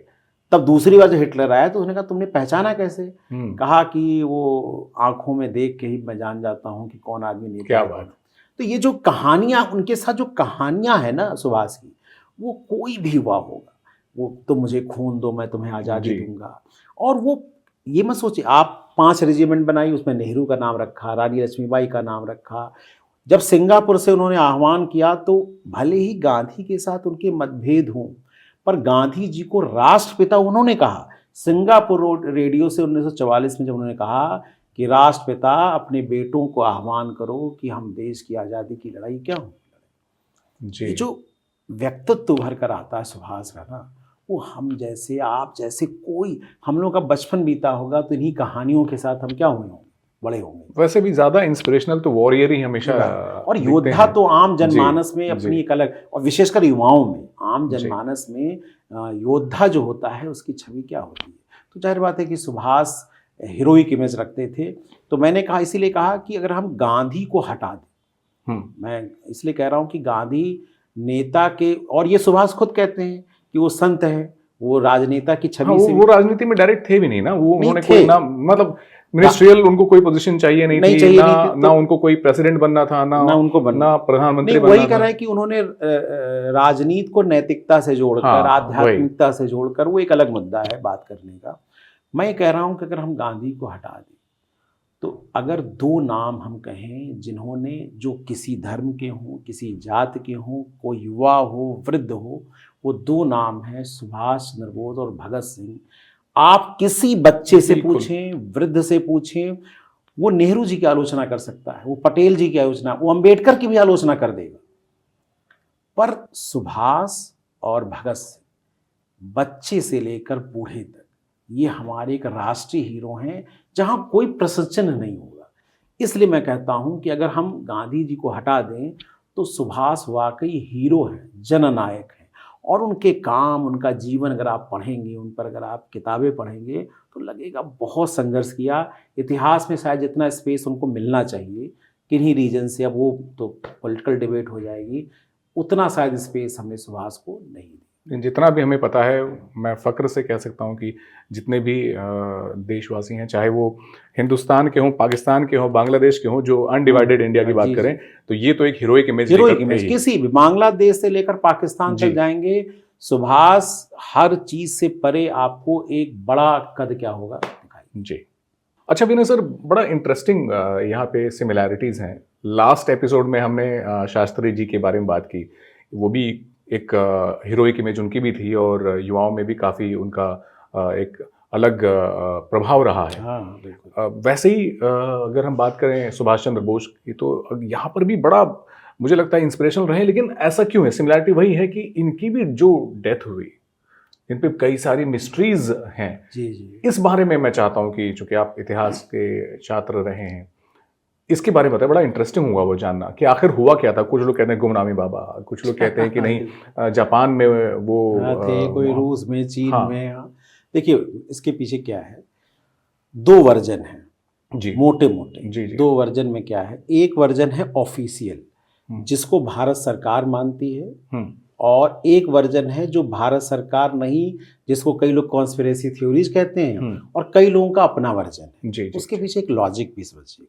तब दूसरी बार जब हिटलर आया तो उसने कहा तुमने पहचाना कैसे? कहा कि वो आंखों में देख के ही मैं जान जाता हूँ कि कौन आदमी नहीं। क्या बात। तो ये जो कहानियां, उनके साथ जो कहानियां है ना सुभाष की, वो कोई भी हुआ होगा, वो तो मुझे खून दो मैं तुम्हें आज़ादी दूंगा। और वो ये मत सोचिए, आप 5 रेजिमेंट बनाई, उसमें नेहरू का नाम रखा, रानी लक्ष्मीबाई का नाम रखा। जब सिंगापुर से उन्होंने आह्वान किया तो भले ही गांधी के साथ उनके मतभेद हों, पर गांधी जी को राष्ट्रपिता उन्होंने कहा। सिंगापुर रेडियो से 1944 में जब उन्होंने कहा कि राष्ट्रपिता अपने बेटों को आह्वान करो कि हम देश की आज़ादी की लड़ाई क्या हो, ये जो व्यक्तित्व उभर कर आता है सुभाष का ना, वो हम जैसे, आप जैसे कोई, हम लोग का बचपन बीता होगा तो इन्हीं कहानियों के साथ हम क्या हुए होंगे, बड़े होंगे। वैसे भी ज्यादा इंस्पिरेशनल तो वॉरियर ही हमेशा, और योद्धा तो आम जनमानस में अपनी एक अलग, और विशेषकर युवाओं में, आम जनमानस में योद्धा जो होता है उसकी छवि क्या होती है। तो जाहिर बात है कि सुभाष हीरोइक इमेज रखते थे। तो मैंने कहा, इसीलिए कहा कि अगर हम गांधी को हटा दें, मैं इसलिए कह रहा हूँ कि गांधी नेता के, और ये सुभाष खुद कहते हैं कि वो संत है, वो राजनेता की छवि से, वो राजनीति में डायरेक्ट थे भी नहीं ना, वो उन्होंने कोई ना, मतलब मिनिस्ट्रियल उनको कोई पोजीशन चाहिए नहीं थी, ना उनको कोई प्रेसिडेंट बनना था, ना उनको बनना, प्रधानमंत्री बनना। वही कह रहा है कि उन्होंने राजनीति को नैतिकता से जोड़कर, आध्यात्मिकता से जोड़कर, वो एक अलग मुद्दा है बात करने का। मैं कह रहा हूं कि अगर हम गांधी को हटा दें, तो अगर 2 नाम हम कहें जिन्होंने, जो किसी धर्म के हों, किसी जाति के हों, कोई युवा हो, वृद्ध हो, वो 2 नाम हैं, सुभाष चंद्र बोस और भगत सिंह। आप किसी बच्चे से पूछें, वृद्ध से पूछें, वो नेहरू जी की आलोचना कर सकता है, वो पटेल जी की आलोचना, वो अंबेडकर की भी आलोचना कर देगा, पर सुभाष और भगत सिंह बच्चे से लेकर बूढ़े तक, ये हमारे एक राष्ट्रीय हीरो हैं, जहां कोई प्रश्न नहीं होगा। इसलिए मैं कहता हूं कि अगर हम गांधी जी को हटा दें तो सुभाष वाकई हीरो हैं, जननायक हैं, और उनके काम, उनका जीवन अगर आप पढ़ेंगे, उन पर अगर आप किताबें पढ़ेंगे, तो तो लगेगा बहुत संघर्ष किया। इतिहास में शायद जितना स्पेस उनको मिलना चाहिए किन्हीं रीजन से, अब वो तो पॉलिटिकल डिबेट हो जाएगी, उतना शायद स्पेस हमने सुभाष को नहीं दी। जितना भी हमें पता है, मैं फ़ख्र से कह सकता हूँ कि जितने भी देशवासी हैं, चाहे वो हिंदुस्तान के हों, पाकिस्तान के हों, बांग्लादेश के हों, जो अनडिवाइडेड इंडिया की बात करें, तो ये तो एक हीरोइक इमेज किसी भी बांग्लादेश से लेकर पाकिस्तान तक जाएंगे, सुभाष हर चीज से परे आपको एक बड़ा कद क्या होगा दिखाई। जी। अच्छा विनय सर, बड़ा इंटरेस्टिंग यहाँ पे सिमिलैरिटीज़ हैं। लास्ट एपिसोड में हमने शास्त्री जी के बारे में बात की, वो भी एक हीरोइक इमेज उनकी भी थी और युवाओं में भी काफ़ी उनका एक अलग प्रभाव रहा है। हाँ, बिल्कुल। वैसे ही अगर हम बात करें सुभाष चंद्र बोस की, तो यहाँ पर भी बड़ा मुझे लगता है इंस्पिरेशनल रहे, लेकिन ऐसा क्यों है? सिमिलैरिटी वही है कि इनकी भी जो डेथ हुई, इन पे कई सारी मिस्ट्रीज हैं। जी। इस बारे में मैं चाहता हूँ कि चूंकि आप इतिहास के छात्र रहे हैं, इसके बारे में बताएं। बड़ा इंटरेस्टिंग हुआ वो जानना कि आखिर हुआ क्या था। कुछ लोग कहते हैं गुमनामी बाबा, कुछ लोग कहते हैं कि नहीं जापान में वो थे, कोई रूस में, चीन में। देखिए इसके पीछे क्या है, दो वर्जन है जी, मोटे मोटे। जी। दो वर्जन में क्या है, एक वर्जन है ऑफिशियल जिसको भारत सरकार मानती है, और एक वर्जन है जो भारत सरकार नहीं, जिसको कई लोग कॉन्स्पिरेसी थ्योरीज कहते हैं, और कई लोगों का अपना वर्जन है। जी, उसके पीछे एक लॉजिक भी समझिए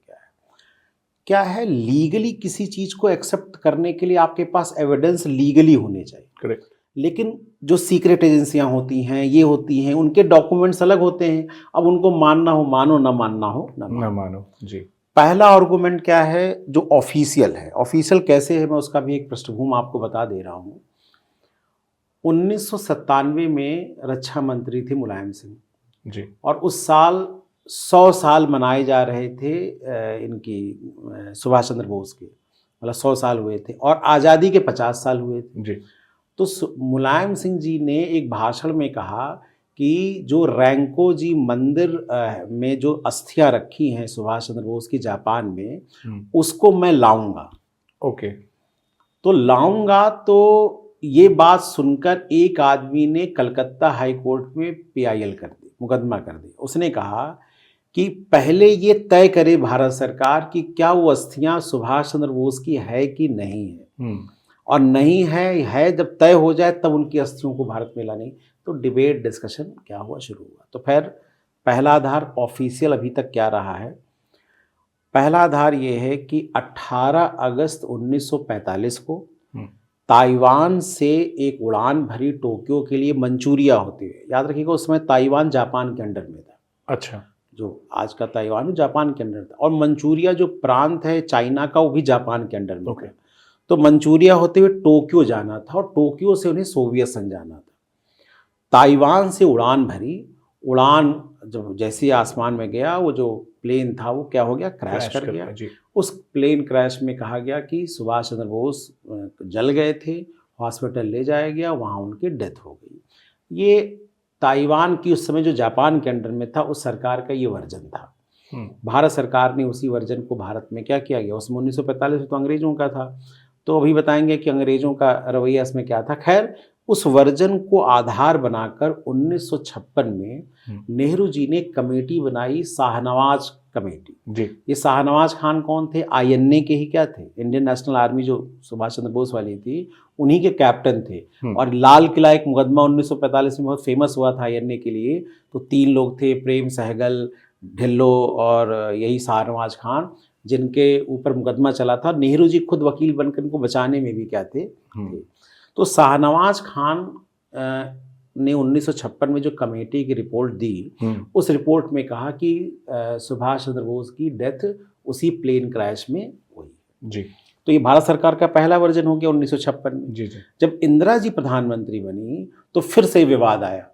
क्या है। लीगली किसी चीज को एक्सेप्ट करने के लिए आपके पास एविडेंस लीगली होने चाहिए। करेक्ट। लेकिन जो सीक्रेट एजेंसियां होती हैं, ये होती हैं, उनके डॉक्यूमेंट्स अलग होते हैं। अब उनको मानना हो मानो, ना मानना हो ना मानो। जी। पहला आर्गुमेंट क्या है, जो ऑफिशियल है। ऑफिशियल कैसे है, मैं उसका भी एक पृष्ठभूमि आपको बता दे रहा हूँ। 1997 में रक्षा मंत्री थे मुलायम सिंह जी, और उस साल 100 साल मनाए जा रहे थे इनकी सुभाष चंद्र बोस के, मतलब 100 साल हुए थे, और आज़ादी के 50 साल हुए थे जी। तो मुलायम सिंह जी ने एक भाषण में कहा कि जो रैंको जी मंदिर में जो अस्थियां रखी हैं सुभाष चंद्र बोस की जापान में, उसको मैं लाऊंगा। ओके। तो लाऊंगा, तो ये बात सुनकर एक आदमी ने कलकत्ता हाई कोर्ट में PIL कर दी, मुकदमा कर दिया। उसने कहा कि पहले ये तय करे भारत सरकार कि क्या वो अस्थियां सुभाष चंद्र बोस की है कि नहीं है, और नहीं है जब तय हो जाए तब उनकी अस्थियों को भारत में लाने। तो डिबेट डिस्कशन क्या हुआ, शुरू हुआ। तो फिर पहला आधार ऑफिशियल अभी तक क्या रहा है, पहला आधार ये है कि 18 अगस्त 1945 को ताइवान से एक उड़ान भरी टोक्यो के लिए मंचूरिया होते हुए। याद रखिएगा उस समय ताइवान जापान के अंडर में था। अच्छा। जो आज का ताइवान है जापान के अंडर था, और मंचूरिया जो प्रांत है चाइना का, वो भी जापान के अंडर में था। तो मंचूरिया होते हुए टोक्यो जाना था, और टोक्यो से उन्हें सोवियत संघ जाना था। ताइवान से उड़ान भरी, उड़ान जब जैसे आसमान में गया, वो जो प्लेन था वो क्या हो गया, क्रैश कर गया। उस प्लेन क्रैश में कहा गया कि सुभाष चंद्र बोस जल गए थे, हॉस्पिटल ले जाया गया, वहाँ उनकी डेथ हो गई। ये ताइवान की उस समय जो जापान के अंडर में था उस सरकार का ये वर्जन था। भारत सरकार ने उसी वर्जन को भारत में क्या किया गया, उसमें 1945 में तो अंग्रेजों का था, तो अभी बताएंगे कि अंग्रेजों का रवैया इसमें क्या था। खैर, उस वर्जन को आधार बनाकर 1956 में नेहरू जी ने कमेटी बनाई, शाहनवाज कमेटी जी। ये शाहनवाज खान कौन थे, INA के ही क्या थे, इंडियन नेशनल आर्मी जो सुभाष चंद्र बोस वाली थी, उन्हीं के कैप्टन थे। और लाल किला एक मुकदमा 1945 में बहुत फेमस हुआ था INA के लिए। तो 3 लोग थे, प्रेम सहगल, ढिल्लो और यही शाहनवाज खान, जिनके ऊपर मुकदमा चला था। नेहरू जी खुद वकील बनकर इनको बचाने में भी क्या थे। तो शाहनवाज खान ने 1956 में जो कमेटी की रिपोर्ट दी, उस रिपोर्ट में कहा कि सुभाष चंद्र बोस की डेथ उसी प्लेन क्रैश में हुई जी। तो ये भारत सरकार का पहला वर्जन हो गया 1956 में जी। जब इंदिरा जी प्रधानमंत्री बनी तो फिर से विवाद आया,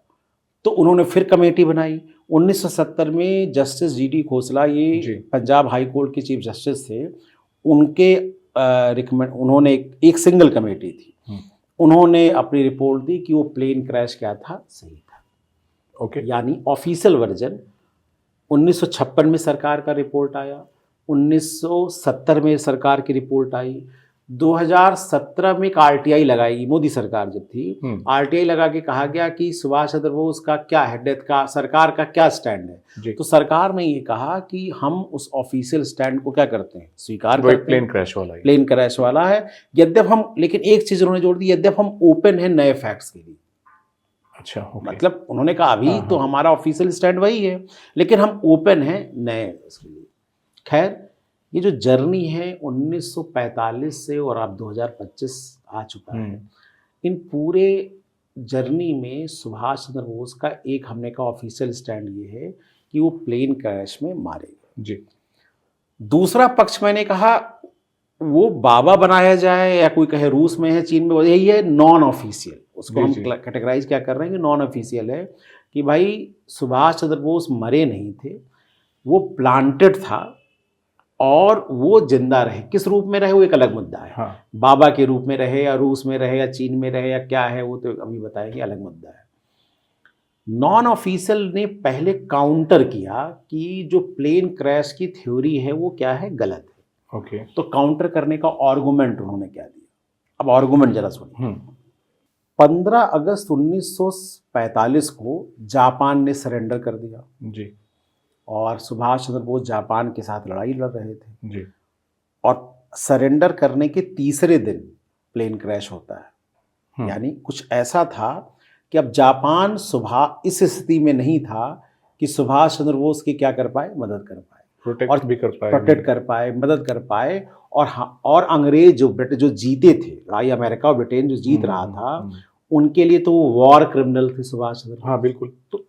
तो उन्होंने फिर कमेटी बनाई। 1970 में जस्टिस GD खोसला, ये पंजाब हाई कोर्ट के चीफ जस्टिस थे, उनके रिकमेंड उन्होंने एक सिंगल कमेटी थी, उन्होंने अपनी रिपोर्ट दी कि वो प्लेन क्रैश क्या था, सही था। ओके। यानी ऑफिशियल वर्जन 1956 में सरकार का रिपोर्ट आया, 1970 में सरकार की रिपोर्ट आई, 2017 में एक आरटीआई लगाई, मोदी सरकार जब थी, आरटीआई लगा के कहा गया कि सुभाष चंद्र बोस का क्या है, डेथ का सरकार का क्या स्टैंड है। तो सरकार ने ये कहा कि हम उस ऑफिशियल स्टैंड को क्या करते हैं, स्वीकार करते हैं। प्लेन क्रैश वाला है। यद्यप हम, लेकिन एक चीज उन्होंने जोड़ दी, यद्यप हम ओपन है नए फैक्ट्स के लिए। अच्छा, मतलब उन्होंने कहा अभी तो हमारा ऑफिशियल स्टैंड वही है, लेकिन हम ओपन है नए इसके लिए। खैर, ये जो जर्नी है 1945 से और अब 2025 आ चुका है, इन पूरे जर्नी में सुभाष चंद्र बोस का एक हमने का ऑफिशियल स्टैंड ये है कि वो प्लेन क्रैश में मारे गए जी। दूसरा पक्ष मैंने कहा वो बाबा बनाया जाए या कोई कहे रूस में है, चीन में, यही है नॉन ऑफिशियल। उसको हम कैटेगराइज क्या कर रहे हैं कि नॉन ऑफिशियल है कि भाई सुभाष चंद्र बोस मरे नहीं थे, वो प्लांटेड था और वो जिंदा रहे। किस रूप में रहे वो एक अलग मुद्दा है। बाबा के रूप में रहे या रूस में रहे या चीन में रहे या क्या है, वो तो अभी बताएंगे, अलग मुद्दा है। नॉन ऑफिशियल ने पहले काउंटर किया कि जो प्लेन क्रैश की थ्योरी है वो क्या है, गलत है। ओके। तो काउंटर करने का आर्गुमेंट उन्होंने क्या दिया, अब आर्गुमेंट जरा सुनिए। 15 अगस्त 1945 को जापान ने सरेंडर कर दिया जी, और सुभाष चंद्र बोस जापान के साथ लड़ाई लड़ रहे थे जी। और सरेंडर करने के तीसरे दिन प्लेन क्रैश होता है। यानी कुछ ऐसा था कि अब जापान इस स्थिति में नहीं था कि सुभाष चंद्र बोस की क्या कर पाए, मदद कर पाए, प्रोटेक्ट कर पाए, मदद कर पाए। और अंग्रेज जो जीते थे लड़ाई, अमेरिका और ब्रिटेन जो जीत रहा था, उनके लिए तो वो वॉर क्रिमिनल थे सुभाष चंद्र। हाँ बिल्कुल। तो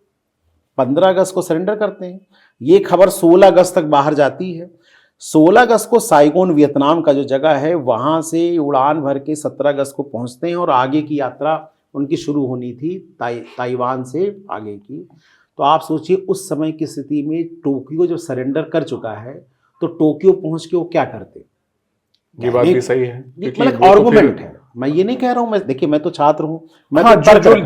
15 अगस्त को सरेंडर करते हैं। ये खबर 16 अगस्त तक बाहर जाती है। 16 अगस्त को साइगोन वियतनाम का जो जगह है वहाँ से उड़ान भर के 17 अगस्त को पहुँचते हैं और आगे की यात्रा उनकी शुरू होनी थी ताइवान से आगे की। तो आप सोचिए उस समय की स्थिति में टोक्यो जब सरेंडर कर चुका है तो टोक्यो पहुँच के वो क्या करते। ये बात भी सही है, मतलब आर्गुमेंट है। मैं ये नहीं कह रहा हूँ, मैं देखिए मैं तो छात्र हूँ, मैं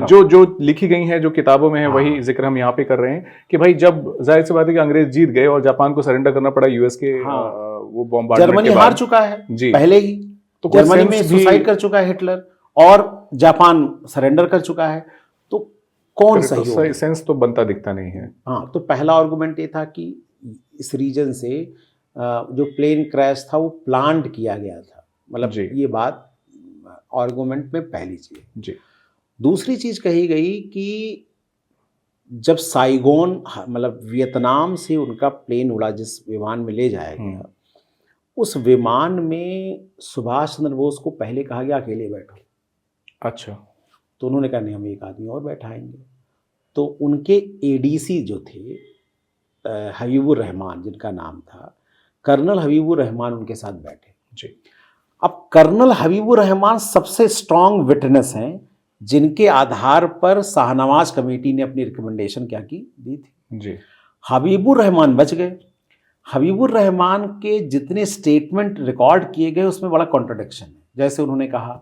जो लिखी गई है, जो किताबों में है, वही जिक्र हम यहाँ पे कर रहे हैं कि भाई जब जाहिर सी बात है कि अंग्रेज जीत गए और जापान को सरेंडर करना पड़ा यूएस के वो बॉम्बार्डमेंट के बाद। जर्मनी हार चुका है जी पहले ही, तो जर्मनी में सुसाइड कर चुका है हिटलर और जापान सरेंडर कर चुका है, तो कौन सही होगा? सेंस तो बनता दिखता नहीं है। हाँ, तो पहला आर्गुमेंट ये था कि इस रीजन से जो प्लेन क्रैश था वो प्लांट किया गया था। मतलब ये बात आर्गुमेंट में पहली चीज जी। दूसरी चीज कही गई कि जब साइगोन मतलब वियतनाम से उनका प्लेन उड़ा, जिस विमान में ले जाया गया, उस विमान में सुभाष चंद्र बोस को पहले कहा गया अकेले बैठो। अच्छा। तो उन्होंने कहा नहीं, हम एक आदमी और बैठाएंगे। तो उनके एडीसी जो थे हबीबुर रहमान, जिनका नाम था, कर्नल हबीबुर रहमान उनके साथ बैठे जी। अब कर्नल हबीबुर रहमान सबसे स्ट्रांग विटनेस हैं जिनके आधार पर शाहनवाज कमेटी ने अपनी रिकमेंडेशन क्या की, दी थी जी। हबीबुर रहमान बच गए। हबीबुर रहमान के जितने स्टेटमेंट रिकॉर्ड किए गए उसमें बड़ा कॉन्ट्रडिक्शन है। जैसे उन्होंने कहा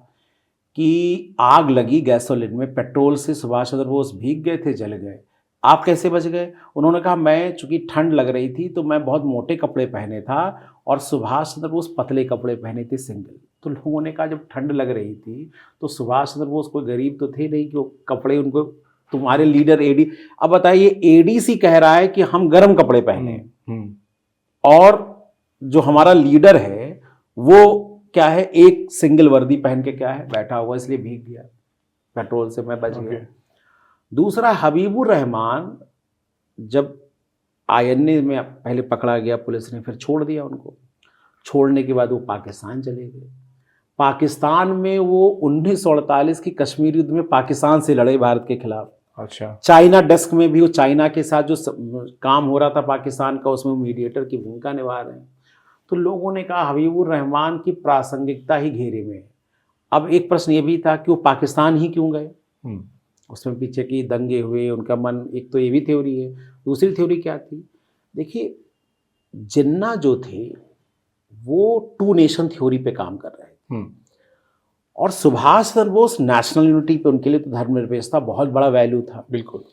कि आग लगी गैसोलीन में, पेट्रोल से सुभाष चंद्र बोस भीग गए थे, जल गए, आप कैसे बच गए? उन्होंने कहा मैं, चूंकि ठंड लग रही थी तो मैं बहुत मोटे कपड़े पहने था और सुभाष चंद्र बोस पतले कपड़े पहने थे, सिंगल। तो लोगों ने कहा जब ठंड लग रही थी तो सुभाष चंद्र बोस कोई गरीब तो थे नहीं कि वो कपड़े उनको, तुम्हारे लीडर एडी, अब बताइए एडीसी कह रहा है कि हम गर्म कपड़े पहने और जो हमारा लीडर है वो क्या है, एक सिंगल वर्दी पहन के क्या है बैठा हुआ, इसलिए भीग गया, पेट्रोल से मैं बच गया। दूसरा, हबीबुर रहमान जब आईएनए में पहले पकड़ा गया पुलिस ने, फिर छोड़ दिया उनको। छोड़ने के बाद वो पाकिस्तान चले गए। पाकिस्तान में वो 1948 की कश्मीर युद्ध में पाकिस्तान से लड़े भारत के खिलाफ। अच्छा। चाइना डेस्क में भी वो चाइना के साथ जो काम हो रहा था पाकिस्तान का, उसमें मीडिएटर की भूमिका निभा रहे हैं। तो लोगों ने कहा हबीबुर रहमान की प्रासंगिकता ही घेरे में है। अब एक प्रश्न ये भी था कि वो पाकिस्तान ही क्यों गए, उसमें पीछे की दंगे हुए, उनका मन, एक तो ये भी थ्योरी है। दूसरी थ्योरी क्या थी, देखिए जिन्ना जो थे वो टू नेशन थ्योरी पे काम कर रहे थे और सुभाष चंद्र बोस नेशनल यूनिटी पे, उनके लिए तो धर्मनिरपेक्षता बहुत बड़ा वैल्यू था। बिल्कुल।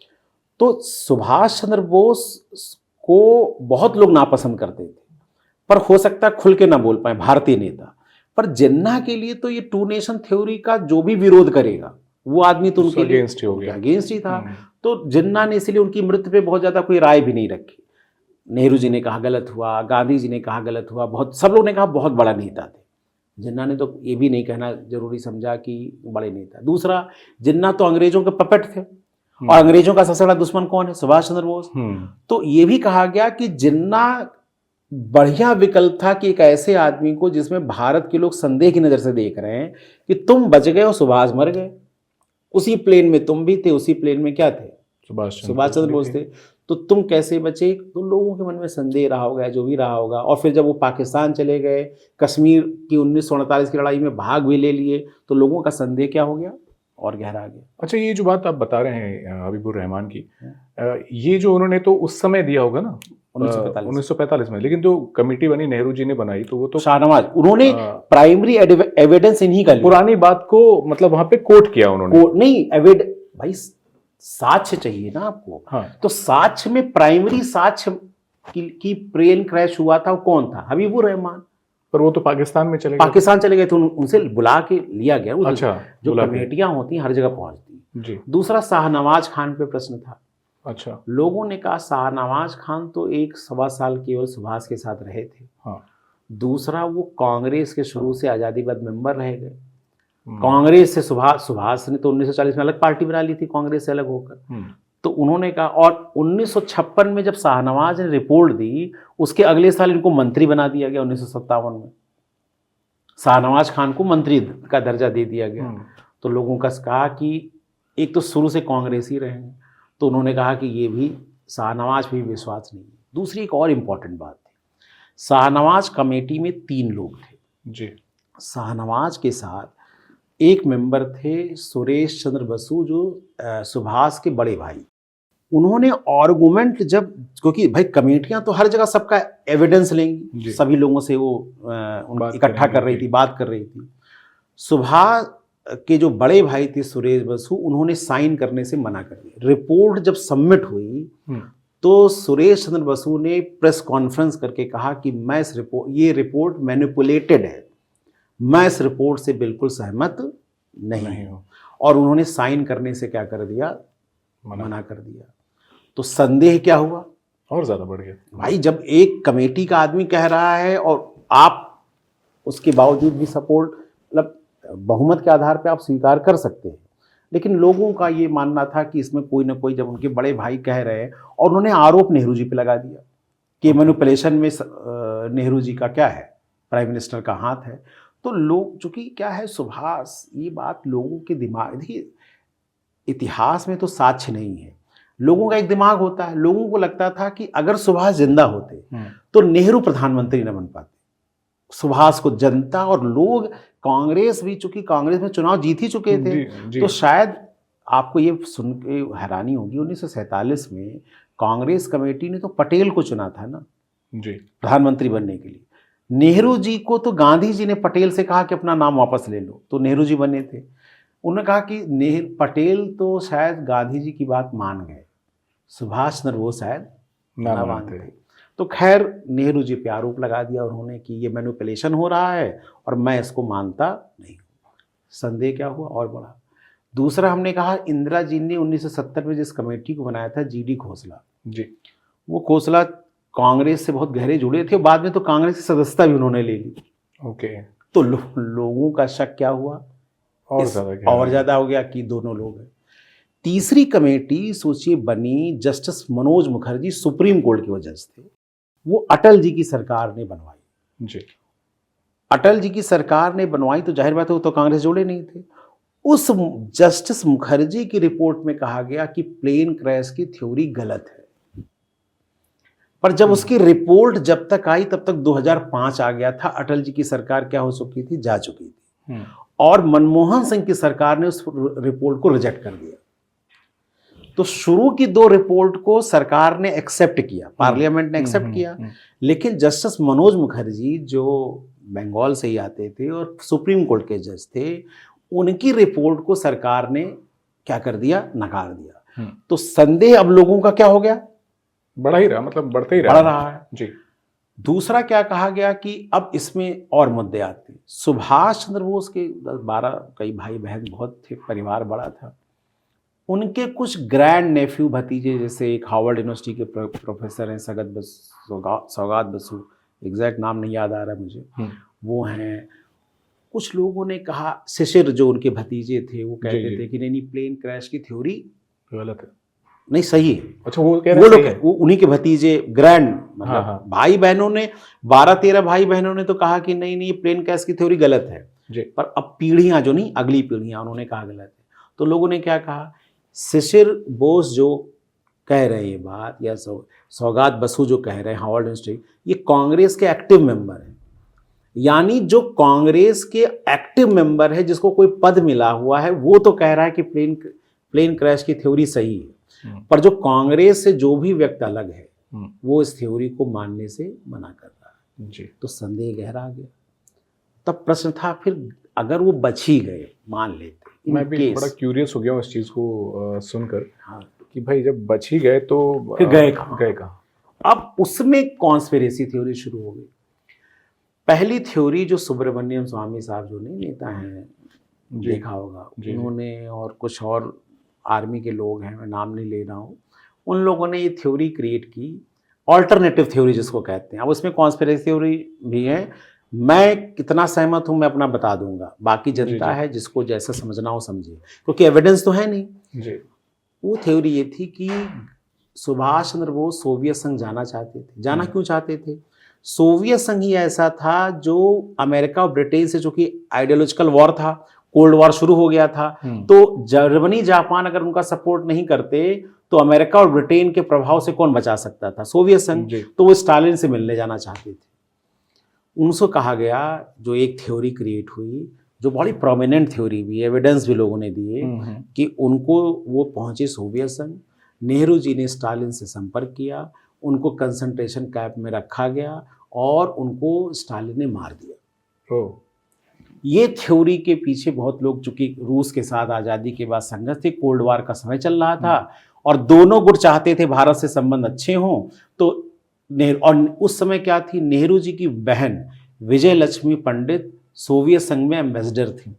तो सुभाष चंद्र बोस को बहुत लोग नापसंद करते थे, पर हो सकता है खुल के ना बोल पाए, भारतीय नेता, पर जिन्ना के लिए तो ये टू नेशन थ्योरी का जो भी विरोध करेगा वो आदमी तो उनके लिए अगेंस्ट ही हो गया। अगेंस्ट ही था। तो जिन्ना ने इसलिए उनकी मृत्यु पे बहुत ज्यादा कोई राय भी नहीं रखी। नेहरू जी ने कहा गलत हुआ, गांधी जी ने कहा गलत हुआ, बहुत सब लोग ने कहा बहुत बड़ा नेता थे। जिन्ना ने तो ये भी नहीं कहना जरूरी समझा कि बड़े नेता। दूसरा, जिन्ना तो अंग्रेजों के पपेट थे और अंग्रेजों का सबसे बड़ा दुश्मन कौन है? सुभाष चंद्र बोस। तो ये भी कहा गया कि जिन्ना बढ़िया विकल्प था कि एक ऐसे आदमी को जिसमें भारत के लोग संदेह की नजर से देख रहे हैं कि तुम बच गए और सुभाष मर गए, उसी प्लेन में तुम भी थे, उसी प्लेन में क्या थे? सुभाष चंद्र बोस थे। तो तुम कैसे बचे? तो लोगों के मन में संदेह रहा होगा, जो भी रहा होगा। और फिर जब वो पाकिस्तान चले गए, कश्मीर की 1948 की लड़ाई में भाग भी ले लिए, तो लोगों का संदेह क्या हो गया? और गहरा गया। अच्छा, ये जो बात आप बता रहे हैं हबीबुर रहमान की, ये जो उन्होंने तो उस समय दिया होगा ना 1945 में, लेकिन जो कमेटी बनी नेहरू जी ने बनाई तो वो तो शाहनवाज, उन्होंने प्राइमरी एविडेंस इन्हीं का लिया। पुरानी बात को मतलब वहां पे कोट किया उन्होंने। नहीं, भाई साक्ष्य चाहिए ना आपको। हाँ। तो साक्ष्य में प्राइमरी साक्ष्य की प्लेन क्रैश हुआ था वो कौन था? हबीबुर रहमान। पर वो तो पाकिस्तान में चले गए तो उनसे बुला के लिया गया। अच्छा, जो कमेटियां होती हैं हर जगह पहुंचती जी। दूसरा, शाहनवाज खान पे प्रश्न था। अच्छा, लोगों ने कहा शाहनवाज खान तो 1-1.25 साल केवल सुभाष के साथ रहे थे। हाँ। दूसरा, वो कांग्रेस के शुरू से आजादी बाद मेंबर रह गए। कांग्रेस से सुभाष ने तो 1940 में अलग पार्टी बना ली थी कांग्रेस से अलग होकर। तो उन्होंने कहा, और 1956 में जब शाहनवाज ने रिपोर्ट दी, उसके अगले साल इनको मंत्री बना दिया गया। 1957 में शाहनवाज खान को मंत्री का दर्जा दे दिया गया। तो लोगों का कहा कि एक तो शुरू से कांग्रेस ही रहे, तो उन्होंने कहा कि ये भी शाहनवाज पे भी विश्वास नहीं है। दूसरी एक और इम्पॉर्टेंट बात थी, शाहनवाज कमेटी में 3 लोग थे जी। शाहनवाज के साथ एक मेंबर थे सुरेश चंद्र बसु, जो सुभाष के बड़े भाई। उन्होंने आर्गुमेंट जब, क्योंकि भाई कमेटियां तो हर जगह सबका एविडेंस लेंगी, सभी लोगों से वो इकट्ठा कर रही थी, बात कर रही थी। सुभाष के जो बड़े भाई थे सुरेश बसु, उन्होंने साइन करने से मना कर दिया। रिपोर्ट जब सबमिट हुई तो सुरेश चंद्र बसु ने प्रेस कॉन्फ्रेंस करके कहा कि मैं ये रिपोर्ट मैनिपुलेटेड है, मैं इस रिपोर्ट से बिल्कुल सहमत नहीं हूं। और उन्होंने साइन करने से क्या कर दिया? मना कर दिया। तो संदेह क्या हुआ? और ज्यादा बढ़ गया। भाई जब एक कमेटी का आदमी कह रहा है और आप उसके बावजूद भी सपोर्ट, मतलब बहुमत के आधार पे आप स्वीकार कर सकते हैं, लेकिन लोगों का ये मानना था कि इसमें कोई ना कोई, जब उनके बड़े भाई कह रहे हैं, और उन्होंने आरोप नेहरू जी पे लगा दिया कि मैनिपुलेशन में नेहरू जी का क्या है, प्राइम मिनिस्टर का हाथ है। तो लोग, चूंकि क्या है सुभाष, ये बात लोगों के दिमाग, देखिए इतिहास में तो साक्ष्य नहीं है, लोगों का एक दिमाग होता है। लोगों को लगता था कि अगर सुभाष जिंदा होते तो नेहरू प्रधानमंत्री न बन पाते। सुभाष को जनता और लोग, कांग्रेस भी, चूंकि कांग्रेस में चुनाव जीत ही चुके थे जी। तो शायद आपको ये सुन के हैरानी होगी, 1947 में कांग्रेस कमेटी ने तो पटेल को चुना था ना जी प्रधानमंत्री बनने के लिए। नेहरू जी को तो गांधी जी ने पटेल से कहा कि अपना नाम वापस ले लो, तो नेहरू जी बने थे। उन्होंने कहा कि पटेल तो शायद गांधी जी की बात मान गए, सुभाष चंद्र बोस शायद ना मानते। तो खैर नेहरू जी पे आरोप लगा दिया उन्होंने कि ये मैनिपुलेशन हो रहा है और मैं इसको मानता नहीं। संदेह क्या हुआ? और बढ़ा। दूसरा, हमने कहा इंदिरा जी ने 1970 में जिस कमेटी को बनाया था, जीडी खोसला जी, वो खोसला कांग्रेस से बहुत गहरे जुड़े थे। बाद में तो कांग्रेस की सदस्यता भी उन्होंने ले ली। ओके। तो लोगों का शक क्या हुआ? और ज्यादा हो गया कि दोनों लोग हैं। तीसरी कमेटी सोचिए बनी, justice Manoj Mukherjee supreme court के जज थे, वो अटल जी की सरकार ने बनवाई जी। अटल जी की सरकार ने बनवाई तो जाहिर बात है वो तो कांग्रेस जोड़े नहीं थे। उस जस्टिस मुखर्जी की रिपोर्ट में कहा गया कि प्लेन क्रैश की थ्योरी गलत है, पर जब उसकी रिपोर्ट जब तक आई तब तक 2005 आ गया था। अटल जी की सरकार क्या हो चुकी थी? जा चुकी थी। और मनमोहन सिंह की सरकार ने उस रिपोर्ट को रिजेक्ट कर दिया। तो शुरू की 2 रिपोर्ट को सरकार ने एक्सेप्ट किया, पार्लियामेंट ने एक्सेप्ट किया, लेकिन जस्टिस मनोज मुखर्जी जो बंगाल से ही आते थे और सुप्रीम कोर्ट के जज थे, उनकी रिपोर्ट को सरकार ने क्या कर दिया? नकार दिया। तो संदेह अब लोगों का क्या हो गया? बढ़ा ही रहा, मतलब बढ़ते ही बढ़ रहा है जी। दूसरा क्या कहा गया कि अब इसमें और मुद्दे आते हैं। सुभाष चंद्र बोस के 10-12 कई भाई बहन बहुत थे, परिवार बड़ा था। उनके कुछ ग्रैंड नेफ्यू भतीजे, जैसे एक हार्वर्ड यूनिवर्सिटी के प्रोफेसर हैं सौगात बसु, एग्जैक्ट नाम नहीं याद आ रहा मुझे, वो हैं। कुछ लोगों ने कहा, शिशिर जो उनके भतीजे थे वो कहते थे कि नहीं प्लेन क्रैश की थ्योरी गलत है, नहीं सही है। अच्छा वो कह वो रहे लोग वो उन्हीं के भतीजे ग्रैंड मतलब हाँ। भाई बहनों ने 12-13 भाई बहनों ने तो कहा कि नहीं नहीं प्लेन क्रैश की थ्योरी गलत है जी। पर अब पीढ़ियां जो नहीं, अगली पीढ़ियां, उन्होंने कहा गलत है। तो लोगों ने क्या कहा, शिशिर बोस जो कह रहे हैं ये बात, या सौगात बसु जो कह रहे हैं हार्वर्ड यूनिवर्सिटी, ये कांग्रेस के एक्टिव मेंबर हैं। यानी जो कांग्रेस के एक्टिव मेंबर है, जिसको कोई पद मिला हुआ है, वो तो कह रहा है कि प्लेन क्रैश की थ्योरी सही है, पर जो कांग्रेस से जो भी व्यक्ति अलग है वो इस थ्योरी को मानने से मना कर रहा है जी। तो संदेह गहरा आ गया। तब प्रश्न था, फिर अगर वो बच ही गए, मान लेते, मैं भी बड़ा क्यूरियस हो गया हूँ इस चीज को सुनकर, हाँ, कि भाई जब बच ही गए तो फिर गए कहाँ? गए कहाँ? अब उसमें कॉन्स्पिरेसी थ्योरी शुरू हो गई। पहली थ्योरी जो सुब्रमण्यम स्वामी साहब जो नहीं नेता हैं, देखा होगा, उन्होंने और कुछ और आर्मी के लोग हैं, मैं नाम नहीं ले रहा हूँ, उन लोगों ने ये थ्योरी क्रिएट की, ऑल्टरनेटिव थ्योरी जिसको कहते हैं। अब उसमें कॉन्स्पिरेसी थ्योरी भी है, मैं कितना सहमत हूँ मैं अपना बता दूंगा, बाकी जनता है जिसको जैसा समझना हो समझे, क्योंकि एविडेंस तो है नहीं जी। वो थ्योरी ये थी कि सुभाष चंद्र बोस सोवियत संघ जाना चाहते थे। जाना क्यों चाहते थे? सोवियत संघ ही ऐसा था जो अमेरिका और ब्रिटेन से, चूंकि आइडियोलॉजिकल वॉर था, कोल्ड वॉर शुरू हो गया था, तो जर्मनी जापान अगर उनका सपोर्ट नहीं करते तो अमेरिका और ब्रिटेन के प्रभाव से कौन बचा सकता था? सोवियत संघ। तो वो स्टालिन से मिलने जाना चाहते थे। उनसे कहा गया, जो एक थ्योरी क्रिएट हुई, जो बड़ी प्रोमिनेंट थ्योरी भी, एविडेंस भी लोगों ने दिए कि उनको वो पहुंचे सोवियत संघ। नेहरू जी ने स्टालिन से संपर्क किया, उनको कंसंट्रेशन कैंप में रखा गया और उनको स्टालिन ने मार दिया। ये थ्योरी के पीछे बहुत लोग, चूंकि रूस के साथ आज़ादी के बाद संघर्ष थे, कोल्ड वार का समय चल रहा था और दोनों गुट चाहते थे भारत से संबंध अच्छे हों, तो और उस समय क्या थी, नेहरू जी की बहन विजय लक्ष्मी पंडित सोवियत संघ में एम्बेसडर थी।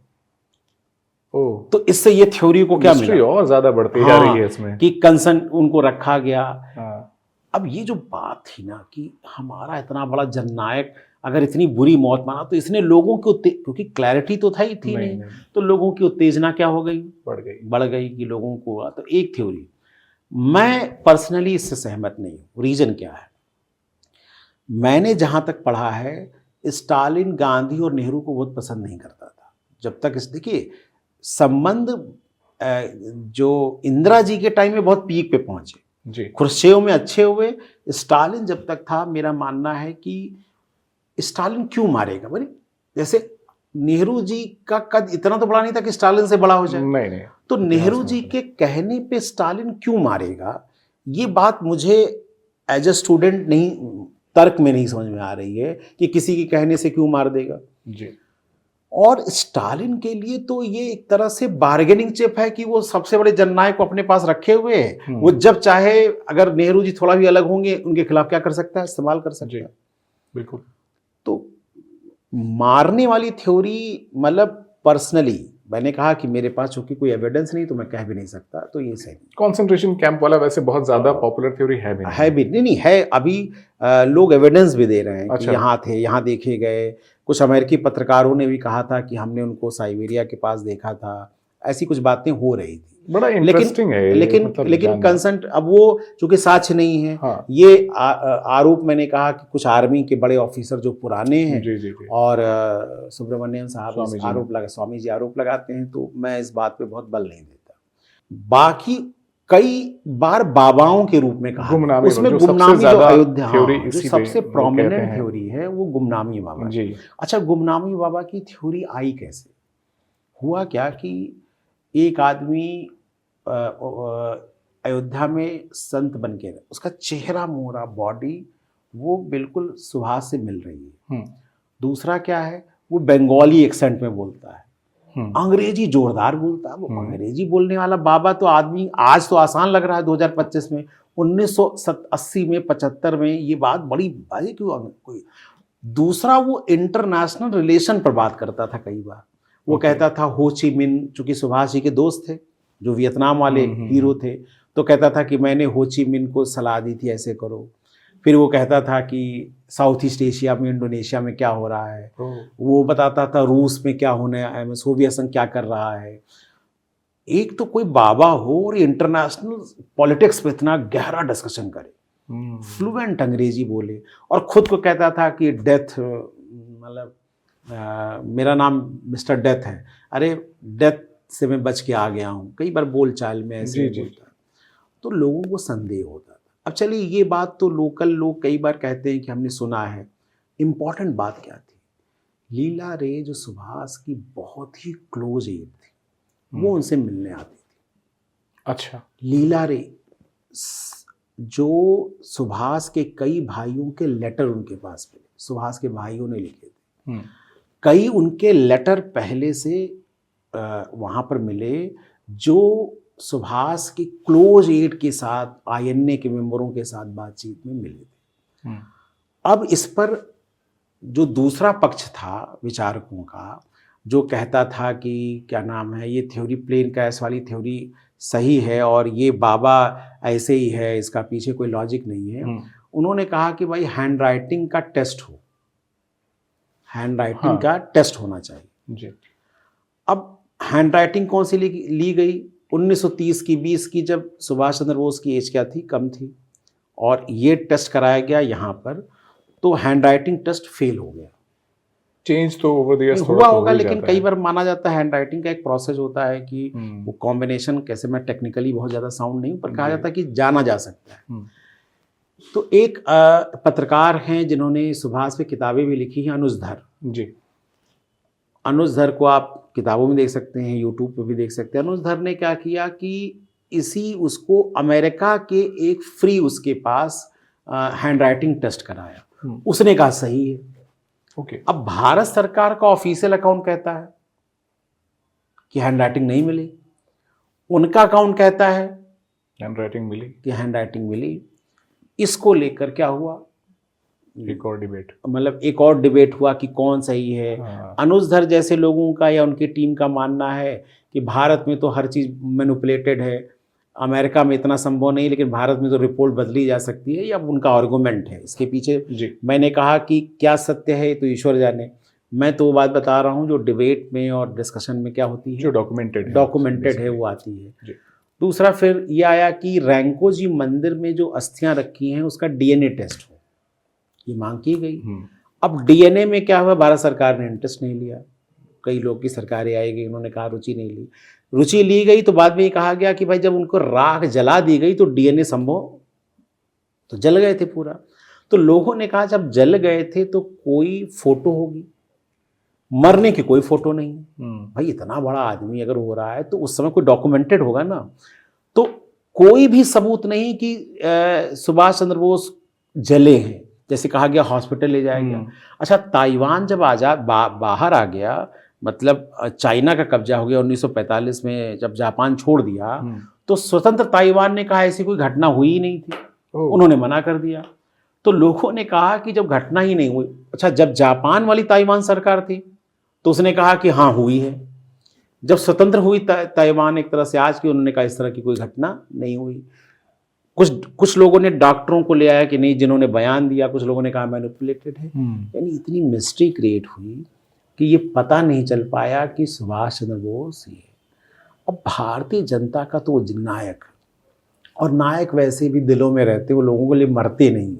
तो इससे ये थ्योरी को क्या मिला, और ज्यादा बढ़ती जा रही है इसमें, कि कंसर्न उनको रखा गया। अब ये जो बात थी ना कि हमारा इतना बड़ा जननायक अगर इतनी बुरी मौत माना, तो इसने लोगों की क्योंकि क्लैरिटी तो था ही थी नहीं, तो लोगों की उत्तेजना क्या हो गई, बढ़ गई कि लोगों को। तो एक थ्योरी, मैं पर्सनली इससे सहमत नहीं हूँ। रीजन क्या है? मैंने जहां तक पढ़ा है, स्टालिन गांधी और नेहरू को बहुत पसंद नहीं करता था। जब तक देखिए संबंध जो इंदिरा जी के टाइम में बहुत पीक पे पहुंचे, खुर्शेव में अच्छे हुए, स्टालिन जब तक था, मेरा मानना है कि स्टालिन क्यों मारेगा भाई? जैसे नेहरू जी का कद इतना तो बड़ा नहीं था कि स्टालिन से बड़ा हो जाए, नहीं। तो नेहरू जी के कहने पे स्टालिन क्यों मारेगा, ये बात मुझे एज ए स्टूडेंट नहीं, तर्क में नहीं समझ में आ रही है कि किसी के कहने से क्यों मार देगा जी। और स्टालिन के लिए तो ये एक तरह से बार्गेनिंग चिप है कि वो सबसे बड़े जननायक को अपने पास रखे हुए है, वो जब चाहे, अगर नेहरू जी थोड़ा भी अलग होंगे, उनके खिलाफ क्या कर सकता है, इस्तेमाल कर सकता है। बिल्कुल। तो मारने वाली थ्योरी, मतलब पर्सनली मैंने कहा कि मेरे पास चूंकि कोई एविडेंस नहीं तो मैं कह भी नहीं सकता, तो ये सही। कंसंट्रेशन कैंप वाला वैसे बहुत ज्यादा पॉपुलर थ्योरी है भी नहीं है। अभी लोग एविडेंस भी दे रहे हैं कि यहाँ थे, यहाँ देखे गए। कुछ अमेरिकी पत्रकारों ने भी कहा था कि हमने उनको साइबेरिया के पास देखा था, ऐसी कुछ बातें हो रही थी। बड़ा इंटरेस्टिंग है। लेकिन कंसेंट, अब वो चूंकि साक्ष्य नहीं है। हाँ। ये आरोप मैंने कहा कि कुछ आर्मी के बड़े ऑफिसर जो पुराने हैं, जी। और सुब्रमण्यम साहब स्वामी जी आरोप लगाते हैं, तो मैं इस बात पे बहुत बल नहीं देता। बाकी कई बार बाबाओं के रूप में कहा, उसमें गुमनामी जो अयोध्या जो सबसे प्रोमिनेंट थ्योरी है, वो गुमनामी बाबा जी। अच्छा, गुमनामी बाबा की थ्योरी आई कैसे? हुआ क्या कि एक आदमी अयोध्या में संत बन के, उसका चेहरा मोहरा, बॉडी वो बिल्कुल सुभाष से मिल रही है। दूसरा क्या है, वो बंगाली एक्सेंट में बोलता है, अंग्रेजी जोरदार बोलता है। वो अंग्रेजी बोलने वाला बाबा तो आदमी आज तो आसान लग रहा है 2025 में, 1980 में 75 में ये बात बड़ी भाई क्यों कोई। दूसरा, वो इंटरनेशनल रिलेशन पर बात करता था कई बार। वो कहता था हो ची मिन, चूंकि सुभाष जी के दोस्त थे जो वियतनाम वाले हीरो थे, तो कहता था कि मैंने हो ची मिन को सलाह दी थी ऐसे करो। फिर वो कहता था कि साउथ ईस्ट एशिया में, इंडोनेशिया में क्या हो रहा है, वो बताता था रूस में क्या होने है, सोवियत संघ क्या कर रहा है। एक तो कोई बाबा हो और इंटरनेशनल पॉलिटिक्स पे इतना गहरा डिस्कशन करे, फ्लुएंट अंग्रेजी बोले, और खुद को कहता था कि डेथ, मतलब मेरा नाम मिस्टर डेथ है। अरे डेथ से मैं बच के आ गया हूँ, कई बार बोल चाल में ऐसे बोलता है, तो लोगों को संदेह होता था। अब चलिए, ये बात तो लोकल लोग कई बार कहते हैं कि हमने सुना है। इम्पॉर्टेंट बात क्या थी, लीला रे जो सुभाष की बहुत ही क्लोज एड थी, वो उनसे मिलने आती थी। अच्छा। लीला रे जो सुभाष के कई भाइयों के लेटर उनके पास मिले, सुभाष के भाइयों ने लिखे थे, कई उनके लेटर पहले से वहाँ पर मिले जो सुभाष के क्लोज एड के साथ, आईएनए के मेंबरों के साथ बातचीत में मिले थे। अब इस पर जो दूसरा पक्ष था विचारकों का, जो कहता था कि क्या नाम है, ये थ्योरी प्लेन कैश वाली थ्योरी सही है और ये बाबा ऐसे ही है, इसका पीछे कोई लॉजिक नहीं है। उन्होंने कहा कि भाई हैंड राइटिंग का टेस्ट हो, हैंड राइटिंग का टेस्ट होना चाहिए जी। अब हैंड राइटिंग कौन सी ली गई, 1930 की 20 की, जब सुभाष चंद्र बोस की एज क्या थी, कम थी, और ये टेस्ट कराया गया यहाँ पर, तो हैंड राइटिंग टेस्ट फेल हो गया। चेंज तो ओवर द इयर्स हुआ होगा, लेकिन कई बार माना जाता है हैंड राइटिंग का एक प्रोसेस होता है कि वो कॉम्बिनेशन कैसे, मैं टेक्निकली बहुत ज़्यादा साउंड नहीं हूँ, पर कहा जाता है कि जाना जा सकता है। तो एक पत्रकार हैं जिन्होंने सुभाष पे किताबें भी लिखी हैं, अनुज धर जी। अनुज धर को आप किताबों में देख सकते हैं, यूट्यूब पे भी देख सकते हैं। अनुज धर ने क्या किया कि उसको अमेरिका के एक फ्री उसके पास हैंड राइटिंग टेस्ट कराया, उसने कहा सही है। ओके। अब भारत सरकार का ऑफिशियल अकाउंट कहता है कि हैंड राइटिंग नहीं मिली, उनका अकाउंट कहता है हैंड राइटिंग मिली, कि हैंड राइटिंग मिली। इसको लेकर क्या हुआ, एक और डिबेट, मतलब एक और डिबेट हुआ कि कौन सही है। अनुज धर जैसे लोगों का या उनकी टीम का मानना है कि भारत में तो हर चीज़ मैनिपुलेटेड है, अमेरिका में इतना संभव नहीं, लेकिन भारत में तो रिपोर्ट बदली जा सकती है, या उनका आर्गूमेंट है इसके पीछे जी। मैंने कहा कि क्या सत्य है तो ईश्वर जाने, मैं तो वो बात बता रहा हूँ जो डिबेट में और डिस्कशन में क्या होती है, जो डॉक्यूमेंटेड है वो आती है। दूसरा फिर ये आया कि रैंको जी मंदिर में जो अस्थियां रखी हैं उसका डीएनए टेस्ट हो, ये मांग की गई। अब डीएनए में क्या हुआ, भारत सरकार ने इंटरेस्ट नहीं लिया, कई लोग की सरकारें आई गई, उन्होंने कहा रुचि नहीं ली, रुचि ली गई तो बाद में ये कहा गया कि भाई जब उनको राख जला दी गई तो डीएनए संभव, तो जल गए थे पूरा। तो लोगों ने कहा जब जल गए थे तो कोई फोटो होगी, मरने की कोई फोटो नहीं। भाई इतना बड़ा आदमी अगर हो रहा है तो उस समय कोई डॉक्यूमेंटेड होगा ना, तो कोई भी सबूत नहीं कि सुभाष चंद्र बोस जले हैं, जैसे कहा गया हॉस्पिटल ले जाया गया। अच्छा, ताइवान जब आजाद बाहर आ गया, मतलब चाइना का कब्जा हो गया 1945 में, जब जापान छोड़ दिया, तो स्वतंत्र ताइवान ने कहा ऐसी कोई घटना हुई ही नहीं थी, उन्होंने मना कर दिया। तो लोगों ने कहा कि जब घटना ही नहीं हुई, अच्छा जब जापान वाली ताइवान सरकार थी तो उसने कहा कि हाँ हुई है, जब स्वतंत्र हुई ताइवान एक तरह से आज की, उन्होंने कहा इस तरह की कोई घटना नहीं हुई। कुछ लोगों ने डॉक्टरों को ले आया कि नहीं, जिन्होंने बयान दिया, कुछ लोगों ने कहा मैनिपुलेटेड है। यानी इतनी मिस्ट्री क्रिएट हुई कि ये पता नहीं चल पाया कि सुभाष चंद्र बोस ये। अब भारतीय जनता का तो वो नायक, और नायक वैसे भी दिलों में रहते, वो लोगों के लिए मरते नहीं,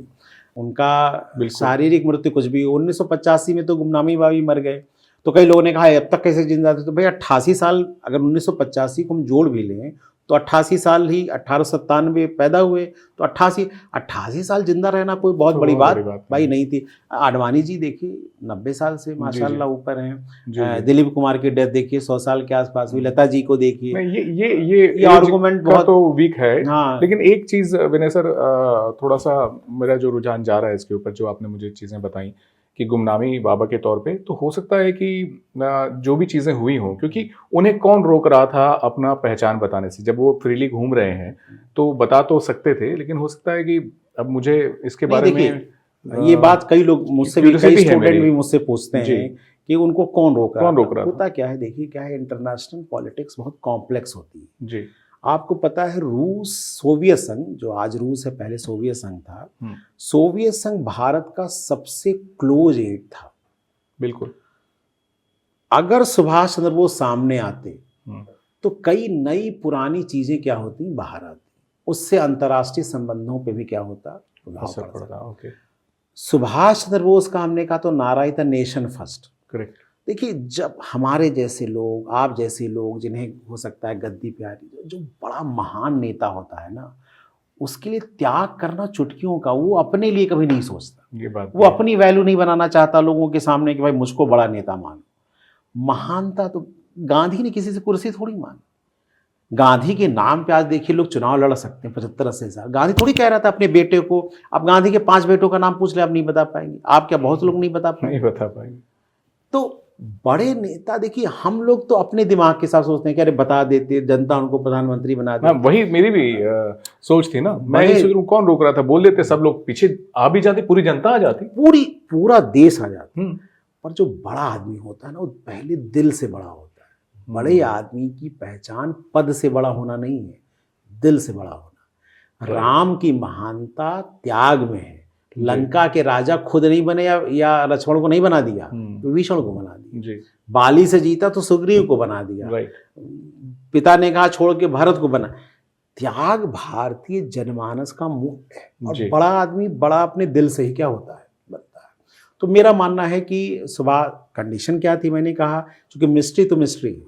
उनका शारीरिक मृत्यु कुछ भी। 1985 में तो गुमनामी बाबी मर गए, तो कई लोगों ने कहा अब तक कैसे जिंदा थे, तो भाई 88 साल, अगर 1985 को हम जोड़ भी लें तो 88 साल ही, 1897 पैदा हुए तो 88 साल जिंदा रहना कोई बहुत बड़ी बात भाई नहीं थी। आडवाणी जी देखिए 90 साल से माशाल्लाह ऊपर हैं, दिलीप कुमार की डेथ देखिए 100 साल के आसपास हुई, लता जी को देखिए। ये आर्गुमेंट बहुत तो वीक है। हाँ। लेकिन एक चीज विनय सर, थोड़ा सा मेरा जो रुझान जा रहा है इसके ऊपर, जो आपने मुझे चीजें बताई कि गुमनामी बाबा के तौर पे, तो हो सकता है कि जो भी चीज़ें हुई हों, क्योंकि उन्हें कौन रोक रहा था अपना पहचान बताने से? जब वो फ्रीली घूम रहे हैं तो बता तो सकते थे, लेकिन हो सकता है कि अब मुझे इसके नहीं बारे देखिए, में ये बात कई लोग मुझसे भी, कई क्यूरियोसिटी है स्टूडेंट मेरी। भी मुझसे पूछते जी। हैं कि उनको कौन रोक रहा कौन था। रोक रहा था? होता क्या है, देखिए क्या है, इंटरनेशनल पॉलिटिक्स बहुत कॉम्प्लेक्स होती है। जी। आपको पता है, रूस, सोवियत संघ, जो आज रूस है, पहले सोवियत संघ था। हम्म, सोवियत संघ भारत का सबसे क्लोज एड था। बिल्कुल। अगर सुभाष चंद्र बोस सामने आते हम्म, तो कई नई पुरानी चीजें क्या होती, बाहर आती। उससे अंतर्राष्ट्रीय संबंधों पे भी क्या होता, प्रभाव असर पड़ता। पड़ता। ओके। सुभाष चंद्र बोस का हमने कहा तो नारा ही था, नेशन फर्स्ट। करेक्ट। देखिए, जब हमारे जैसे लोग, आप जैसे लोग, जिन्हें हो सकता है गद्दी प्यारी, जो बड़ा महान नेता होता है ना, उसके लिए त्याग करना चुटकियों का, वो अपने लिए कभी नहीं सोचता। ये बात वो अपनी वैल्यू नहीं बनाना चाहता लोगों के सामने कि भाई मुझको बड़ा नेता मानो। महानता तो, गांधी ने किसी से कुर्सी थोड़ी मांगी। गांधी के नाम पे आज देखिए लोग चुनाव लड़ सकते हैं 75-80 साल। गांधी थोड़ी कह रहा था अपने बेटे को, अब गांधी के 5 बेटों का नाम पूछ ले, आप नहीं बता पाएंगे। आप क्या, बहुत लोग नहीं बता नहीं पाएंगे। बता पाएंगे। तो बड़े नेता, देखिए हम लोग तो अपने दिमाग के साथ सोचते हैं कि अरे बता देते, जनता उनको प्रधानमंत्री बना मैं देती। वही, मेरी भी सोच थी ना, मैं बड़े- यही सोच रहा हूं, कौन रोक रहा था? बोल देते सब लोग, पीछे आ भी जाती, पूरी जनता आ जाती। पूरा देश आ जाता। हम्म, पर जो बड़ा आदमी होता है ना, वो पहले दिल से बड़ा होता है। बड़े आदमी की पहचान पद से बड़ा होना नहीं है, दिल से बड़ा होना। Right. राम की महानता त्याग में है। लंका के राजा खुद नहीं बने, या लक्ष्मण को नहीं बना दिया, विभीषण को बना दिया। जी। बाली से जीता तो सुग्रीव को बना दिया। राइट। पिता ने कहा छोड़ के भरत को बना। त्याग भारतीय जनमानस का मुख्य है। और जी। बड़ा आदमी बड़ा अपने दिल से ही क्या होता है, बनता है। तो मेरा मानना है कि सुबह कंडीशन क्या थी, मैंने कहा क्योंकि मिस्ट्री तो मिस्ट्री है,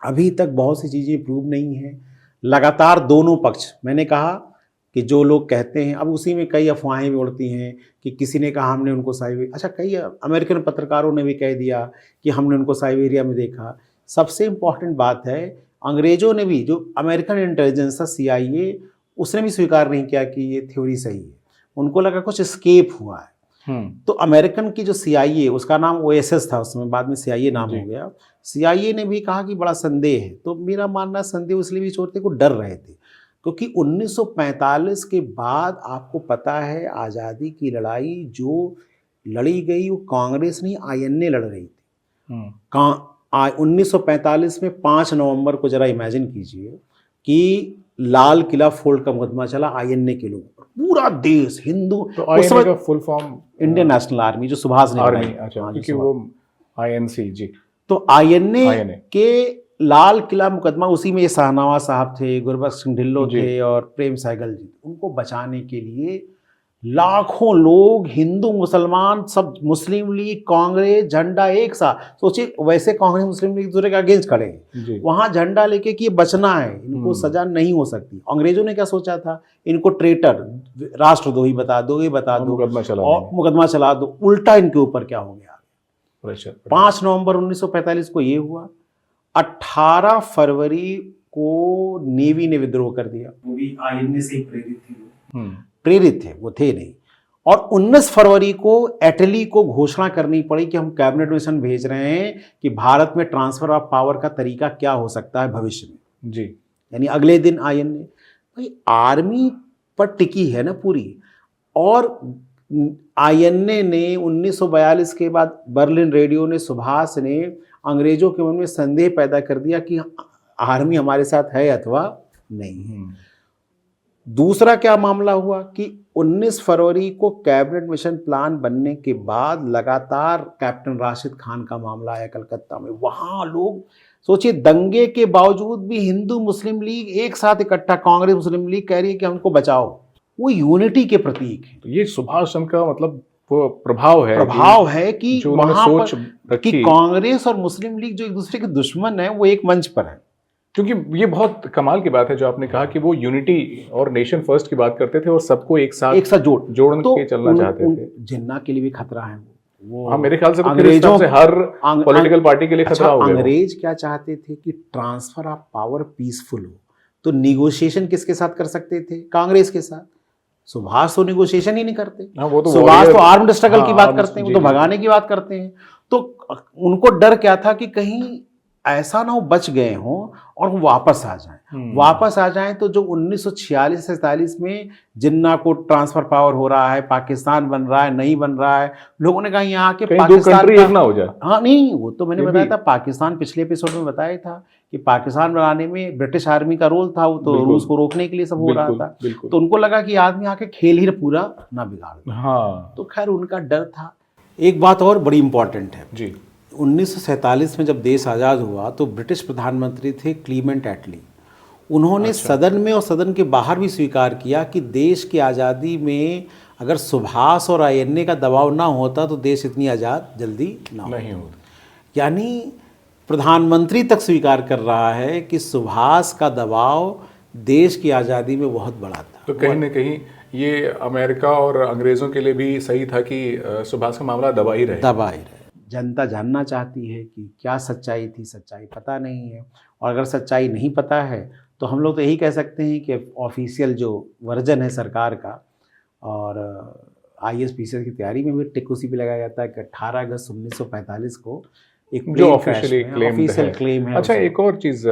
अभी तक बहुत सी चीज़ें प्रूव नहीं है। लगातार दोनों पक्ष, मैंने कहा कि जो लोग कहते हैं, अब उसी में कई अफवाहें भी उड़ती हैं कि किसी ने कहा हमने उनको साइबेरिया, अच्छा कई अमेरिकन पत्रकारों ने भी कह दिया कि हमने उनको साइबेरिया में देखा। सबसे इम्पॉर्टेंट बात है, अंग्रेजों ने भी, जो अमेरिकन इंटेलिजेंस था CIA, उसने भी स्वीकार नहीं किया कि ये थ्योरी सही है। उनको लगा कुछ स्केप हुआ है। तो अमेरिकन की जो CIA, उसका नाम OSS था उस समय, बाद में CIA नाम हो गया। CIA ने भी कहा कि बड़ा संदेह है। तो मेरा मानना, संदेह इसलिए भी छोड़ते को डर रहे थे, क्योंकि 1945 के बाद आपको पता है आज़ादी की लड़ाई जो लड़ी गई वो कांग्रेस नहीं, INA लड़ रही थी। 1945 में 5 नवंबर को जरा इमेजिन कीजिए कि लाल किला फोल्ड का मुकदमा चला INA के लोगों पर, पूरा देश हिंदू। तो उस INA समय का full form Indian national army, जो सुभाष ने आर्मी। बनाई। अच्छा, हाँ, जो क्योंकि सुभाष। वो INC। जी। तो INA INA के लाल किला मुकदमा, उसी में ये शाहनवाज साहब थे, गुरबख्श सिंह ढिल्लो जी। थे और प्रेम सहगल जी। उनको बचाने के लिए लाखों लोग, हिंदू मुसलमान सब, मुस्लिम लीग, कांग्रेस, झंडा एक साथ। सोचिए, वैसे कांग्रेस मुस्लिम लीग दूसरे के अगेंस्ट खड़े हैं, जी। वहां झंडा लेके कि ये बचना है, इनको सजा नहीं हो सकती। अंग्रेजों ने क्या सोचा था, इनको ट्रेटर, राष्ट्रद्रोही बता दो, ये बता और दो मुकदमा चला और देंगे। मुकदमा चला दो। उल्टा इनके ऊपर क्या हो गया, प्रेशर। 5 नवंबर 1945 को ये हुआ। 18 फरवरी को नेवी ने विद्रोह कर दिया। वो भी INA से ही प्रेरित थे, प्रेरित थे, वो थे नहीं। और 19 फरवरी को एटली को घोषणा करनी पड़ी कि हम कैबिनेट मिशन भेज रहे हैं कि भारत में ट्रांसफर ऑफ पावर का तरीका क्या हो सकता है भविष्य में। जी। यानी अगले दिन INA, भाई आर्मी पर टिकी है ना पूरी। और INA ने 1942 के बाद बर्लिन रेडियो ने, सुभाष ने अंग्रेजों के मन में संदेह पैदा कर दिया कि आर्मी हमारे साथ है अथवा नहीं है। दूसरा क्या मामला हुआ कि 19 फरवरी को कैबिनेट मिशन प्लान बनने के बाद लगातार कैप्टन राशिद खान का मामला आया कलकत्ता में। वहां लोग, सोचिए, दंगे के बावजूद भी हिंदू मुस्लिम लीग एक साथ इकट्ठा, कांग्रेस मुस्लिम लीग कह रही है कि हमको बचाओ। वो यूनिटी के प्रतीक है। तो ये सुभाष चंद्र का मतलब वो प्रभाव है कि जो उन्होंने वहां सोच पर रखी, कि कांग्रेस और मुस्लिम लीग जो एक दूसरे के दुश्मन है, वो एक मंच पर है। क्योंकि ये बहुत कमाल की बात है जो आपने कहा कि वो यूनिटी और नेशन फर्स्ट की बात करते थे और सबको एक साथ जोड़ के चलना चाहते थे। जिन्ना के लिए भी खतरा है वो। हाँ, मेरे ख्याल से तो अंग्रेजों से हर पॉलिटिकल पार्टी के लिए खतरा हो गया। अंग्रेज क्या चाहते थे कि ट्रांसफर ऑफ पावर पीसफुल हो, तो निगोशिएशन किसके साथ कर सकते थे, कांग्रेस के साथ। सुभाष तो नेगोशिएशन ही नहीं करते। हाँ, वो तो सुभाष तो warrior- आर्म्ड स्ट्रगल हाँ, की बात armed- करते हैं, वो जी, तो जी। भगाने की बात करते हैं। तो उनको डर क्या था कि कहीं ऐसा ना हो बच गए हों और वो वापस आ जाएं। वापस आ जाएं तो जो 1946-47 में जिन्ना को ट्रांसफर पावर हो रहा है, पाकिस्तान बन रहा है, नहीं बन रहा है, लोगों ने कहा यहाँ के कहीं दो पाकिस्तान कंट्री का एक ना हो जाए। हाँ नहीं, वो तो मैंने ये बताया भी- था, पाकिस्तान पिछले एपिसोड में बताया था कि पाकिस्तान बनाने में ब्रिटिश आर्मी का रोल था, वो तो बिल्कुल। रूस को रोकने के लिए सब हो रहा बिल्कुल, था। बिल्कुल। तो उनको लगा कि आदमी आके खेल ही पूरा ना बिगाड़ दे। हाँ तो खैर उनका डर था। एक बात और बड़ी इंपॉर्टेंट है, जी 1947 में जब देश आज़ाद हुआ तो ब्रिटिश प्रधानमंत्री थे क्लीमेंट एटली। उन्होंने सदन में और सदन के बाहर भी स्वीकार किया कि देश की आज़ादी में अगर सुभाष और आईएनए का दबाव ना होता तो देश इतनी आज़ाद जल्दी ना होता। नहीं होता। यानी प्रधानमंत्री तक स्वीकार कर रहा है कि सुभाष का दबाव देश की आज़ादी में बहुत बड़ा था। तो कहीं ना कहीं ये अमेरिका और अंग्रेजों के लिए भी सही था कि सुभाष का मामला दबा ही रहे। दबाए रहे। जनता जानना चाहती है कि क्या सच्चाई थी, सच्चाई पता नहीं है। और अगर सच्चाई नहीं पता है तो हम लोग तो यही कह सकते हैं कि ऑफिशियल जो वर्जन है सरकार का, और IAS PCS की तैयारी में भी टिक उसी पे लगाया जाता है कि 18 अगस्त 1945 को एक जो plane ऑफिशियली crash में, क्लेम ऑफिशियल है। क्लेम है। अच्छा, उसमें। एक और चीज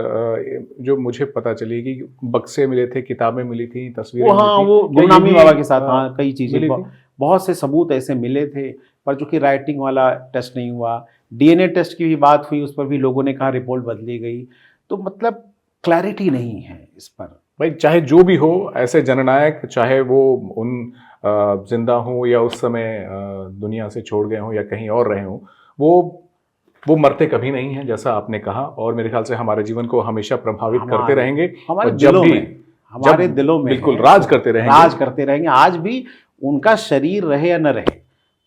जो मुझे पता चली कि बक्से मिले थे, किताबें मिली थी, तस्वीरें वो हाँ, मिली थी। वो क्या ये गुमनामी भी, बाबा के साथ हाँ कई मिली चीज़ें, थी? बहुत से सबूत ऐसे मिले थे, पर जो कि राइटिंग वाला टेस्ट नहीं हुआ। DNA टेस्ट की भी बात हुई, उस पर भी लोगों ने कहा रिपोर्ट बदली गई। तो मतलब क्लैरिटी नहीं है इस पर। भाई चाहे जो भी हो, ऐसे जननायक, चाहे वो उन जिंदा हो या उस समय दुनिया से छोड़ गए हों या कहीं और रहे हों, वो मरते कभी नहीं हैं, जैसा आपने कहा। और मेरे ख्याल से हमारे जीवन को हमेशा प्रभावित करते रहेंगे। हमारे और दिलों में, हमारे दिलों में बिल्कुल है, राज करते रहेंगे। राज करते रहेंगे। आज भी उनका शरीर रहे या न रहे,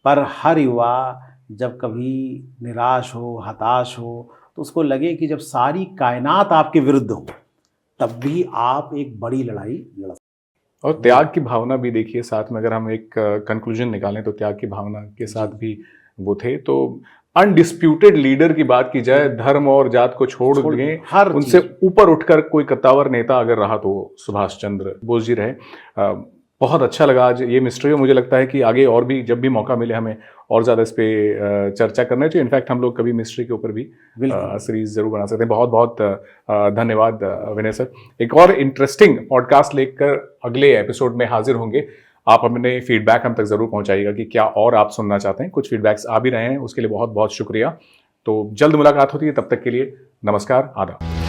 पर हर युवा जब कभी निराश हो, हताश हो, तो उसको लगे कि जब सारी कायनात आपके विरुद्ध हो तब भी आप एक बड़ी लड़ाई लड़ सकते हैं। और त्याग की भावना भी देखिए साथ में, अगर हम एक कंक्लूजन निकालें तो त्याग की भावना के साथ भी वो थे। तो अनडिस्प्यूटेड लीडर की बात की जाए, धर्म और जात को छोड़ दें, हर उनसे चीज़। ऊपर उठकर कोई कद्दावर नेता अगर रहा तो सुभाष चंद्र बोस जी रहे। बहुत अच्छा लगा आज ये मिस्ट्री। मुझे लगता है कि आगे और भी जब भी मौका मिले हमें और ज़्यादा इस पे चर्चा करना चाहिए। इनफैक्ट हम लोग कभी मिस्ट्री के ऊपर भी सीरीज जरूर बना सकते हैं। बहुत बहुत धन्यवाद विनय सर। एक और इंटरेस्टिंग पॉडकास्ट लेकर अगले एपिसोड में हाजिर होंगे। आप अपने फीडबैक हम तक जरूर पहुंचाइएगा कि क्या और आप सुनना चाहते हैं। कुछ फीडबैक्स आ भी रहे हैं, उसके लिए बहुत बहुत शुक्रिया। तो जल्द मुलाकात होती है, तब तक के लिए नमस्कार, आदाब।